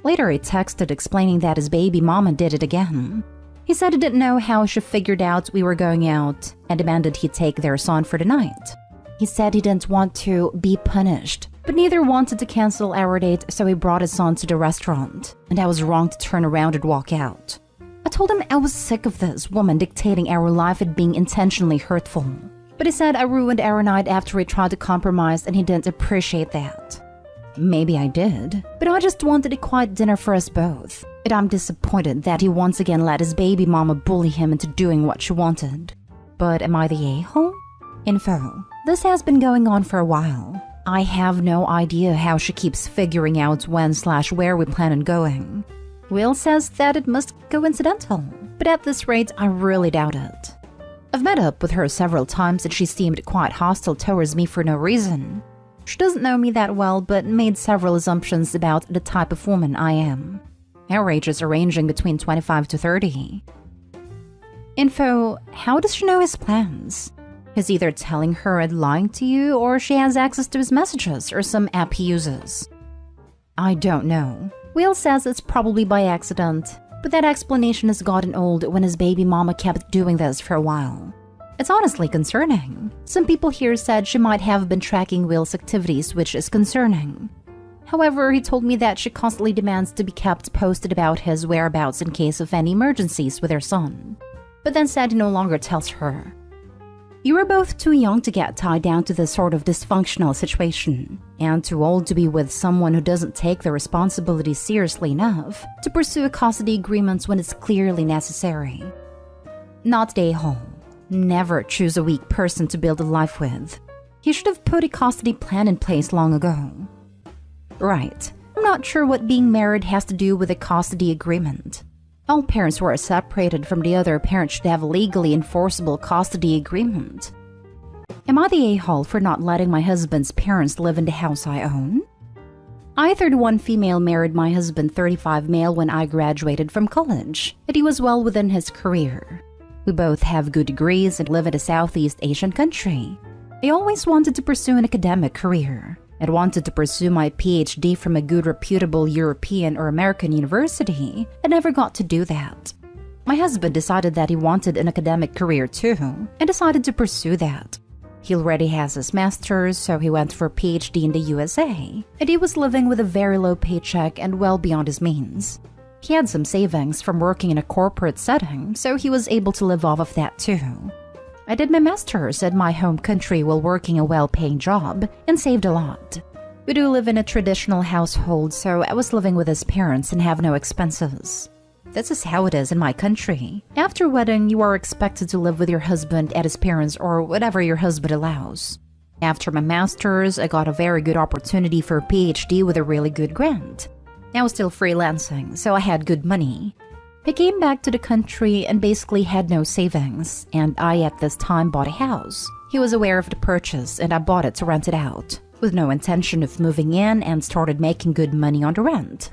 Later he texted explaining that his baby mama did it again. He said he didn't know how she figured out we were going out and demanded he take their son for the night. He said he didn't want to be punished, but neither wanted to cancel our date, so he brought his son to the restaurant, and I was wrong to turn around and walk out. I told him I was sick of this woman dictating our life and being intentionally hurtful. But he said I ruined our night after we tried to compromise and he didn't appreciate that. Maybe I did, but I just wanted a quiet dinner for us both. And I'm disappointed that he once again let his baby mama bully him into doing what she wanted. But am I the a-hole? Info. This has been going on for a while. I have no idea how she keeps figuring out when/where we plan on going. Will says that it must be coincidental, but at this rate, I really doubt it. I've met up with her several times and she seemed quite hostile towards me for no reason. She doesn't know me that well, but made several assumptions about the type of woman I am. Our ages are ranging between 25 to 30. Info. How does she know his plans? He's either telling her and lying to you, or she has access to his messages or some app he uses. I don't know. Will says it's probably by accident, but that explanation has gotten old when his baby mama kept doing this for a while. It's honestly concerning. Some people here said she might have been tracking Will's activities, which is concerning. However, he told me that she constantly demands to be kept posted about his whereabouts in case of any emergencies with her son, but then said he no longer tells her. You are both too young to get tied down to this sort of dysfunctional situation, and too old to be with someone who doesn't take the responsibility seriously enough to pursue custody agreements when it's clearly necessary. Not a-hole. Never choose a weak person to build a life with. He should have put a custody plan in place long ago. Right. I'm not sure what being married has to do with a custody agreement. All parents who are separated from the other parent should have a legally enforceable custody agreement. Am I the a-hole for not letting my husband's parents live in the house I own? I, 31 female, married my husband, 35 male, when I graduated from college, and he was well within his career. We both have good degrees and live in a Southeast Asian country. I always wanted to pursue an academic career. I wanted to pursue my PhD from a good reputable European or American university. I never got to do that. My husband decided that he wanted an academic career too, and decided to pursue that. He already has his master's, so he went for a PhD in the USA, and he was living with a very low paycheck and well beyond his means. He had some savings from working in a corporate setting, so he was able to live off of that too. I did my master's in my home country while working a well-paying job and saved a lot. We do live in a traditional household, so I was living with his parents and have no expenses. This is how it is in my country. After wedding, you are expected to live with your husband at his parents or whatever your husband allows. After my master's, I got a very good opportunity for a PhD with a really good grant. I was still freelancing, so I had good money. I came back to the country and basically had no savings, and I at this time bought a house. He was aware of the purchase and I bought it to rent it out, with no intention of moving in, and started making good money on the rent.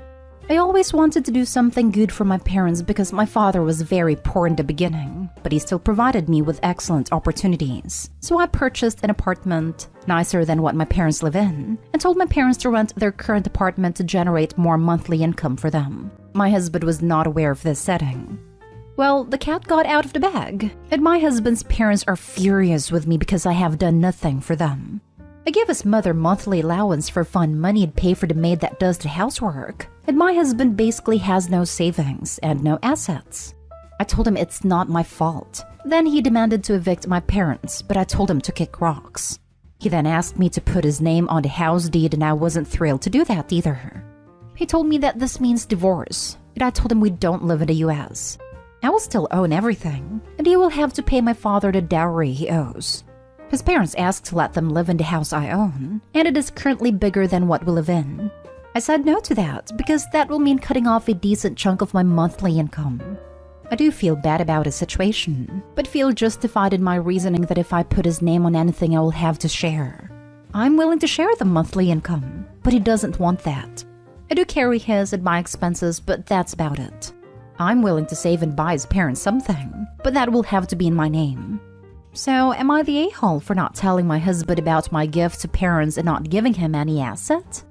I always wanted to do something good for my parents because my father was very poor in the beginning, but he still provided me with excellent opportunities. So I purchased an apartment, nicer than what my parents live in, and told my parents to rent their current apartment to generate more monthly income for them. My husband was not aware of this setting. Well, the cat got out of the bag, and my husband's parents are furious with me because I have done nothing for them. I give his mother monthly allowance for fun money and pay for the maid that does the housework, and my husband basically has no savings and no assets. I told him it's not my fault. Then he demanded to evict my parents, but I told him to kick rocks. He then asked me to put his name on the house deed, and I wasn't thrilled to do that either. He told me that this means divorce, and I told him we don't live in the US. I will still own everything, and he will have to pay my father the dowry he owes. His parents asked to let them live in the house I own, and it is currently bigger than what we live in. I said no to that because that will mean cutting off a decent chunk of my monthly income. I do feel bad about his situation, but feel justified in my reasoning that if I put his name on anything, I will have to share. I'm willing to share the monthly income, but he doesn't want that. I do carry his and my expenses, but that's about it. I'm willing to save and buy his parents something, but that will have to be in my name. So, am I the a-hole for not telling my husband about my gift to parents and not giving him any asset?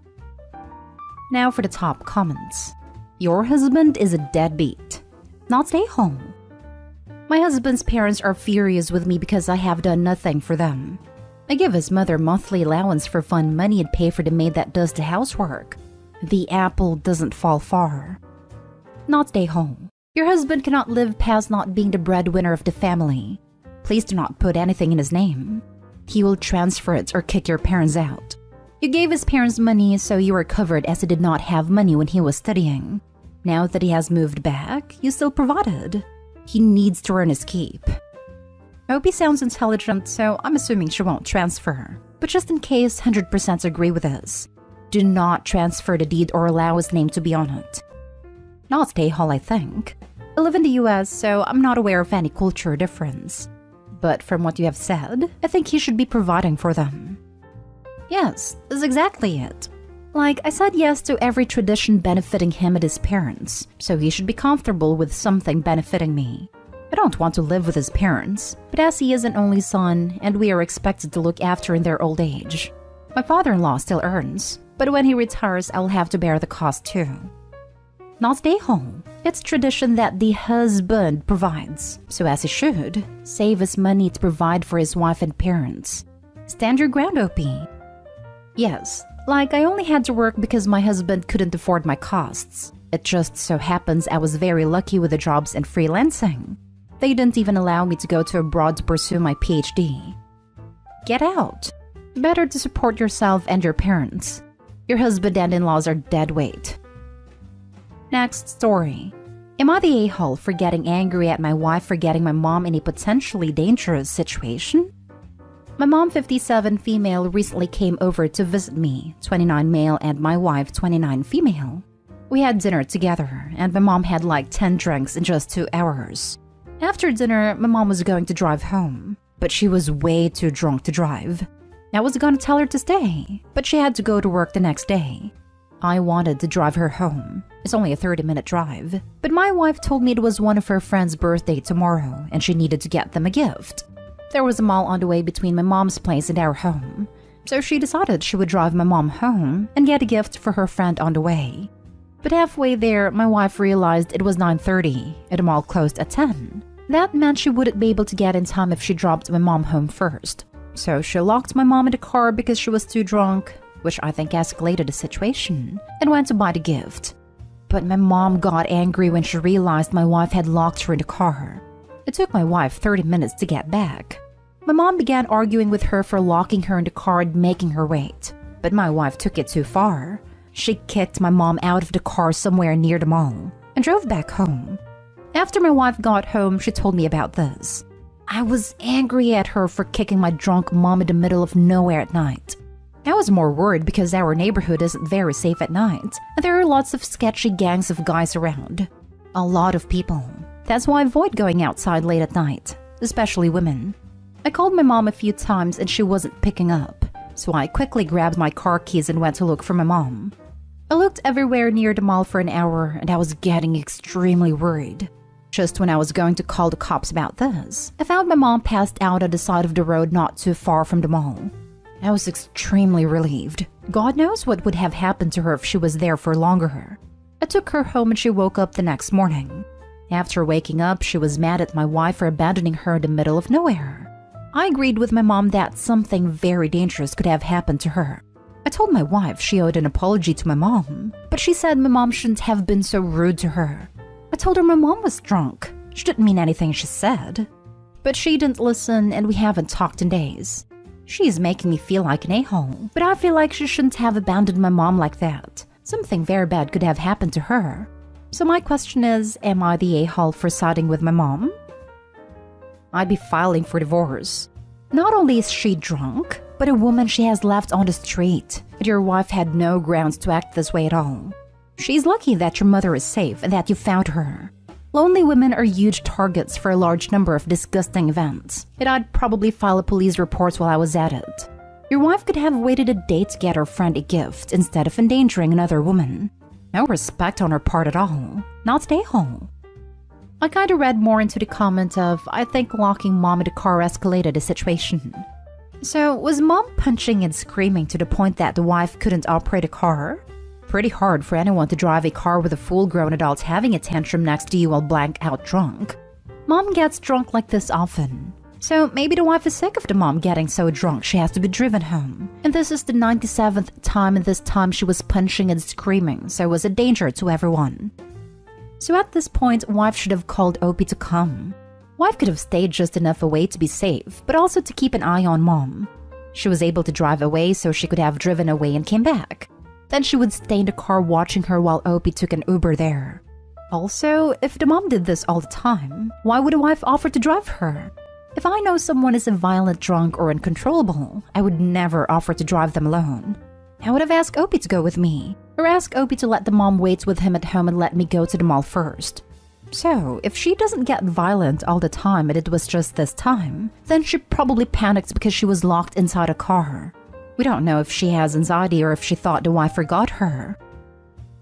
Now for the top comments. Your husband is a deadbeat. Not the a-hole. My husband's parents are furious with me because I have done nothing for them. I give his mother monthly allowance for fun money and pay for the maid that does the housework. The apple doesn't fall far. Not the a-hole. Your husband cannot live past not being the breadwinner of the family. Please do not put anything in his name. He will transfer it or kick your parents out. You gave his parents money, so you are covered, as he did not have money when he was studying. Now that he has moved back, you still provided. He needs to earn his keep. I hope he sounds intelligent, so I'm assuming she won't transfer. But just in case, 100% agree with this. Do not transfer the deed or allow his name to be on it. Not the a-hole, I think. I live in the US, so I'm not aware of any culture difference. But from what you have said, I think he should be providing for them. Yes, that's exactly it. Like, I said yes to every tradition benefiting him and his parents, so he should be comfortable with something benefiting me. I don't want to live with his parents, but as he is an only son, and we are expected to look after in their old age. My father-in-law still earns, but when he retires, I'll have to bear the cost too. Not the a-hole. It's tradition that the husband provides, so as he should, save his money to provide for his wife and parents. Stand your ground, OP. Yes, Like, I only had to work because my husband couldn't afford my costs. It just so happens I was very lucky with the jobs and freelancing. They didn't even allow me to go to abroad to pursue my PhD. Get out. Better to support yourself and your parents. Your husband and in-laws are dead weight. Next story. Am I the a-hole for getting angry at my wife for getting my mom in a potentially dangerous situation? My mom, 57 female, recently came over to visit me, 29 male, and my wife, 29 female. We had dinner together, and my mom had like 10 drinks in just 2 hours. After dinner, my mom was going to drive home, but she was way too drunk to drive. I was going to tell her to stay, but she had to go to work the next day. I wanted to drive her home. It's only a 30-minute drive, but my wife told me it was one of her friend's birthday tomorrow, and she needed to get them a gift. There was a mall on the way between my mom's place and our home, so she decided she would drive my mom home and get a gift for her friend on the way. But halfway there, my wife realized it was 9:30 and the mall closed at 10. That meant she wouldn't be able to get in time if she dropped my mom home first. So she locked my mom in the car because she was too drunk, which I think escalated the situation, and went to buy the gift. But my mom got angry when she realized my wife had locked her in the car. It took my wife 30 minutes to get back. My mom began arguing with her for locking her in the car and making her wait, but my wife took it too far. She kicked my mom out of the car somewhere near the mall and drove back home. After my wife got home, she told me about this. I was angry at her for kicking my drunk mom in the middle of nowhere at night. I was more worried because our neighborhood isn't very safe at night, and there are lots of sketchy gangs of guys around. A lot of people. That's why I avoid going outside late at night, especially women. I called my mom a few times and she wasn't picking up, so I quickly grabbed my car keys and went to look for my mom. I looked everywhere near the mall for an hour and I was getting extremely worried. Just when I was going to call the cops about this, I found my mom passed out at the side of the road not too far from the mall. I was extremely relieved. God knows what would have happened to her if she was there for longer. I took her home and she woke up the next morning. After waking up, she was mad at my wife for abandoning her in the middle of nowhere. I agreed with my mom that something very dangerous could have happened to her. I told my wife she owed an apology to my mom, but she said my mom shouldn't have been so rude to her. I told her my mom was drunk. She didn't mean anything she said. But she didn't listen and we haven't talked in days. She's making me feel like an a-hole, but I feel like she shouldn't have abandoned my mom like that. Something very bad could have happened to her. So my question is, am I the a-hole for siding with my mom? I'd be filing for divorce. Not only is she drunk, but a woman she has left on the street, and your wife had no grounds to act this way at all. She's lucky that your mother is safe and that you found her. Lonely women are huge targets for a large number of disgusting events, and I'd probably file a police report while I was at it. Your wife could have waited a day to get her friend a gift instead of endangering another woman. No respect on her part at all. Not an a-hole. I kinda read more into the comment of, I think locking mom in the car escalated the situation. So, was mom punching and screaming to the point that the wife couldn't operate a car? Pretty hard for anyone to drive a car with a full-grown adult having a tantrum next to you while blank-out drunk. Mom gets drunk like this often. So maybe the wife is sick of the mom getting so drunk she has to be driven home. And this is the 97th time, and this time she was punching and screaming, so it was a danger to everyone. So at this point, wife should have called Opie to come. Wife could have stayed just enough away to be safe, but also to keep an eye on mom. She was able to drive away so she could have driven away and came back. Then she would stay in the car watching her while Opie took an Uber there. Also, if the mom did this all the time, why would a wife offer to drive her? If I know someone is a violent drunk or uncontrollable, I would never offer to drive them alone. I would have asked Opie to go with me, or ask Opie to let the mom wait with him at home and let me go to the mall first. So, if she doesn't get violent all the time and it was just this time, then she probably panicked because she was locked inside a car. We don't know if she has anxiety or if she thought the wife forgot her.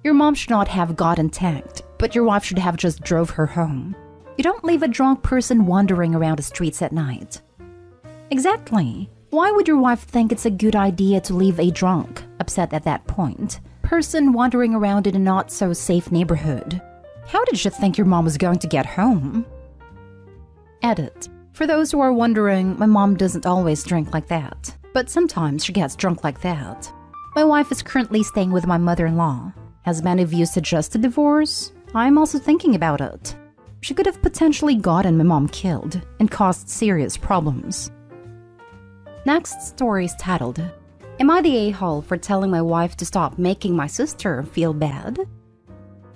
Your mom should not have gotten tanked, but your wife should have just drove her home. You don't leave a drunk person wandering around the streets at night. Exactly. Why would your wife think it's a good idea to leave a drunk, upset at that point, person wandering around in a not-so-safe neighborhood? How did you think your mom was going to get home? Edit. For those who are wondering, my mom doesn't always drink like that, but sometimes she gets drunk like that. My wife is currently staying with my mother-in-law. Has many of you suggested divorce? I'm also thinking about it. She could have potentially gotten my mom killed and caused serious problems. Next story is titled, Am I the a-hole for telling my wife to stop making my sister feel bad?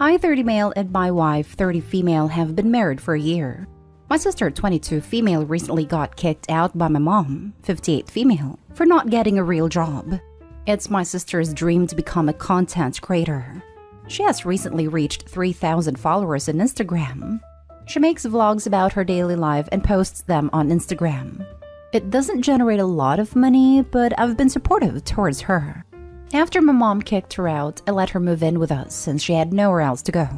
I, 30 male, and my wife, 30 female, have been married for a year. My sister, 22 female, recently got kicked out by my mom, 58 female, for not getting a real job. It's my sister's dream to become a content creator. She has recently reached 3,000 followers on Instagram. She makes vlogs about her daily life and posts them on Instagram. It doesn't generate a lot of money, but I've been supportive towards her. After my mom kicked her out, I let her move in with us since she had nowhere else to go.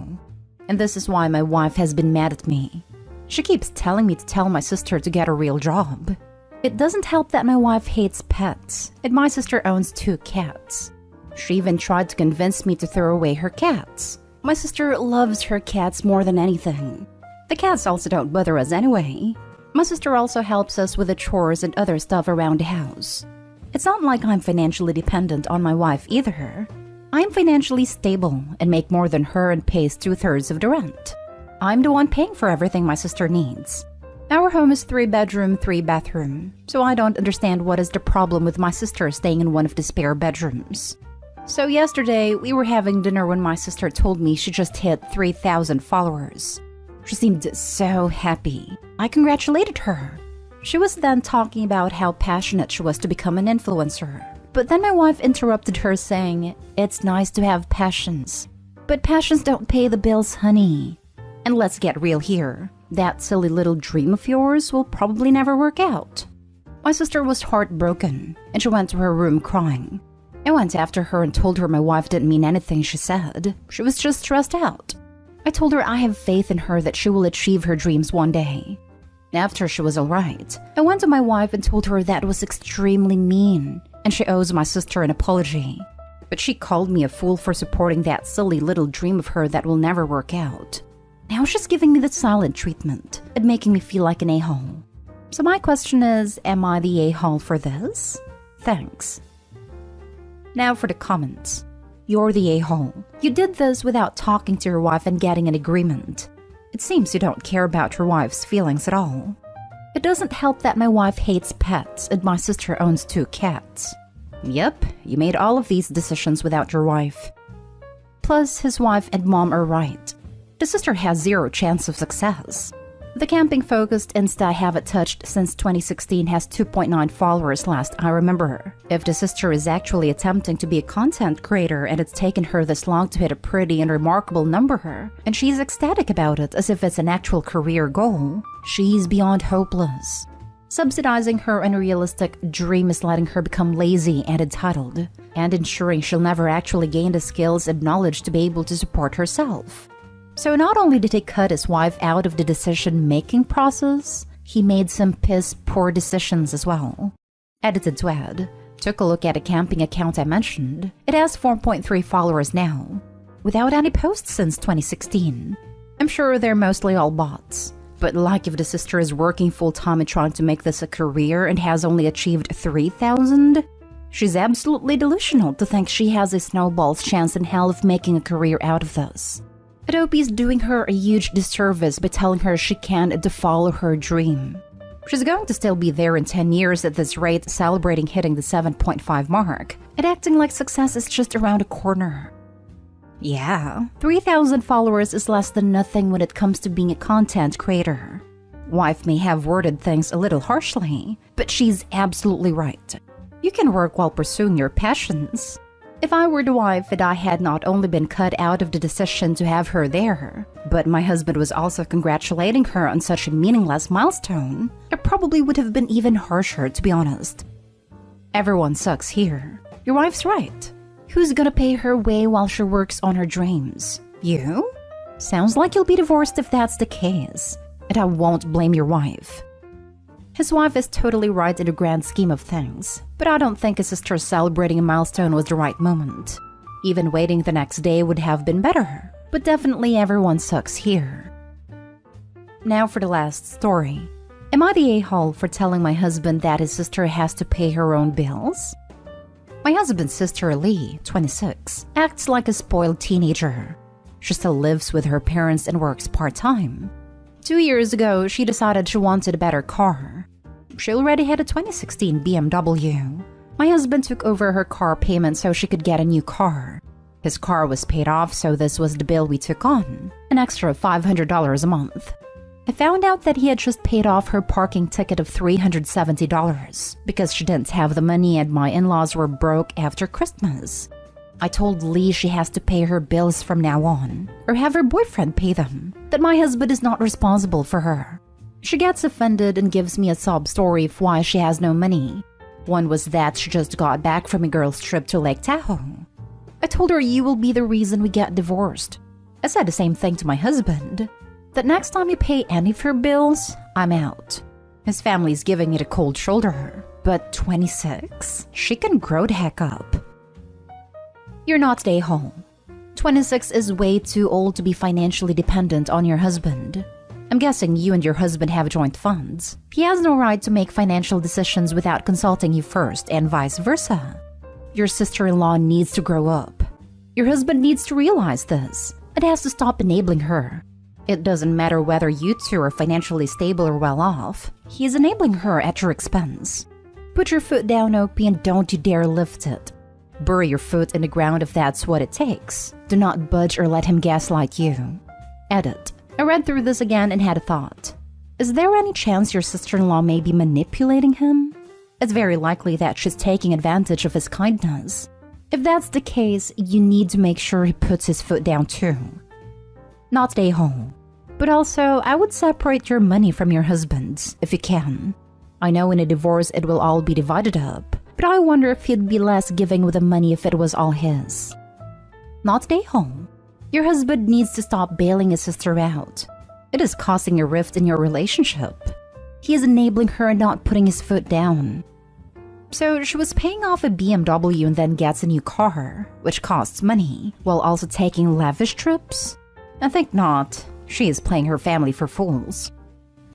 And this is why my wife has been mad at me. She keeps telling me to tell my sister to get a real job. It doesn't help that my wife hates pets, and my sister owns 2 cats. She even tried to convince me to throw away her cats. My sister loves her cats more than anything. The cats also don't bother us anyway. My sister also helps us with the chores and other stuff around the house. It's not like I'm financially dependent on my wife either. I'm financially stable and make more than her and pays 2/3 of the rent. I'm the one paying for everything my sister needs. Our home is 3-bedroom, 3-bathroom, so I don't understand what is the problem with my sister staying in one of the spare bedrooms. So yesterday, we were having dinner when my sister told me she just hit 3,000 followers. She seemed so happy. I congratulated her. She was then talking about how passionate she was to become an influencer. But then my wife interrupted her saying, "It's nice to have passions. But passions don't pay the bills, honey. And let's get real here. That silly little dream of yours will probably never work out." My sister was heartbroken, and she went to her room crying. I went after her and told her my wife didn't mean anything she said. She was just stressed out. I told her I have faith in her that she will achieve her dreams one day. After she was alright, I went to my wife and told her that was extremely mean, and she owes my sister an apology. But she called me a fool for supporting that silly little dream of her that will never work out. Now she's giving me the silent treatment and making me feel like an a-hole. So my question is, am I the a-hole for this? Thanks. Now for the comments. You're the a-hole. You did this without talking to your wife and getting an agreement. It seems you don't care about your wife's feelings at all. It doesn't help that my wife hates pets and my sister owns 2 cats. Yep, you made all of these decisions without your wife. Plus, his wife and mom are right. The sister has 0 chance of success. The camping-focused Insta I haven't touched since 2016 has 2.9 followers last I remember. If the sister is actually attempting to be a content creator and it's taken her this long to hit a pretty and remarkable number, and she's ecstatic about it as if it's an actual career goal, she's beyond hopeless. Subsidizing her unrealistic dream is letting her become lazy and entitled, and ensuring she'll never actually gain the skills and knowledge to be able to support herself. So not only did he cut his wife out of the decision-making process, he made some piss-poor decisions as well. Edited to add, took a look at a camping account I mentioned. It has 4.3 followers now, without any posts since 2016. I'm sure they're mostly all bots. But like if the sister is working full-time and trying to make this a career and has only achieved 3,000, she's absolutely delusional to think she has a snowball's chance in hell of making a career out of this. Adobe's doing her a huge disservice by telling her she can't follow her dream. She's going to still be there in 10 years at this rate, celebrating hitting the 7.5 mark, and acting like success is just around a corner. Yeah, 3,000 followers is less than nothing when it comes to being a content creator. Wife may have worded things a little harshly, but she's absolutely right. You can work while pursuing your passions. If I were the wife and I had not only been cut out of the decision to have her there, but my husband was also congratulating her on such a meaningless milestone, I probably would have been even harsher, to be honest. Everyone sucks here. Your wife's right. Who's gonna pay her way while she works on her dreams? You? Sounds like you'll be divorced if that's the case, and I won't blame your wife. His wife is totally right in the grand scheme of things, but I don't think his sister celebrating a milestone was the right moment. Even waiting the next day would have been better, but definitely everyone sucks here. Now for the last story. Am I the a-hole for telling my husband that his sister has to pay her own bills? My husband's sister Lee, 26, acts like a spoiled teenager. She still lives with her parents and works part-time. 2 years ago, she decided she wanted a better car. She already had a 2016 BMW. My husband took over her car payment so she could get a new car. His car was paid off, so this was the bill we took on, an extra $500 a month. I found out that he had just paid off her parking ticket of $370 because she didn't have the money and my in-laws were broke after Christmas. I told Lee she has to pay her bills from now on, or have her boyfriend pay them, that my husband is not responsible for her. She gets offended and gives me a sob story of why she has no money. One was that she just got back from a girl's trip to Lake Tahoe. I told her you will be the reason we get divorced. I said the same thing to my husband, that next time you pay any of her bills, I'm out. His family's giving me the cold shoulder, but 26? She can grow the heck up. You're not stay home. 26 is way too old to be financially dependent on your husband. I'm guessing you and your husband have joint funds. He has no right to make financial decisions without consulting you first, and vice versa. Your sister-in-law needs to grow up. Your husband needs to realize this and has to stop enabling her. It doesn't matter whether you two are financially stable or well off. He is enabling her at your expense. Put your foot down, Opie, and don't you dare lift it. Bury your foot in the ground if that's what it takes. Do not budge or let him gaslight you. Edit. I read through this again and had a thought. Is there any chance your sister-in-law may be manipulating him? It's very likely that she's taking advantage of his kindness. If that's the case, you need to make sure he puts his foot down too. Not stay home. But also, I would separate your money from your husband's, if you can. I know in a divorce it will all be divided up, but I wonder if he'd be less giving with the money if it was all his. Not stay home. Your husband needs to stop bailing his sister out. It is causing a rift in your relationship. He is enabling her and not putting his foot down. So she was paying off a BMW and then gets a new car, which costs money, while also taking lavish trips? I think not. She is playing her family for fools.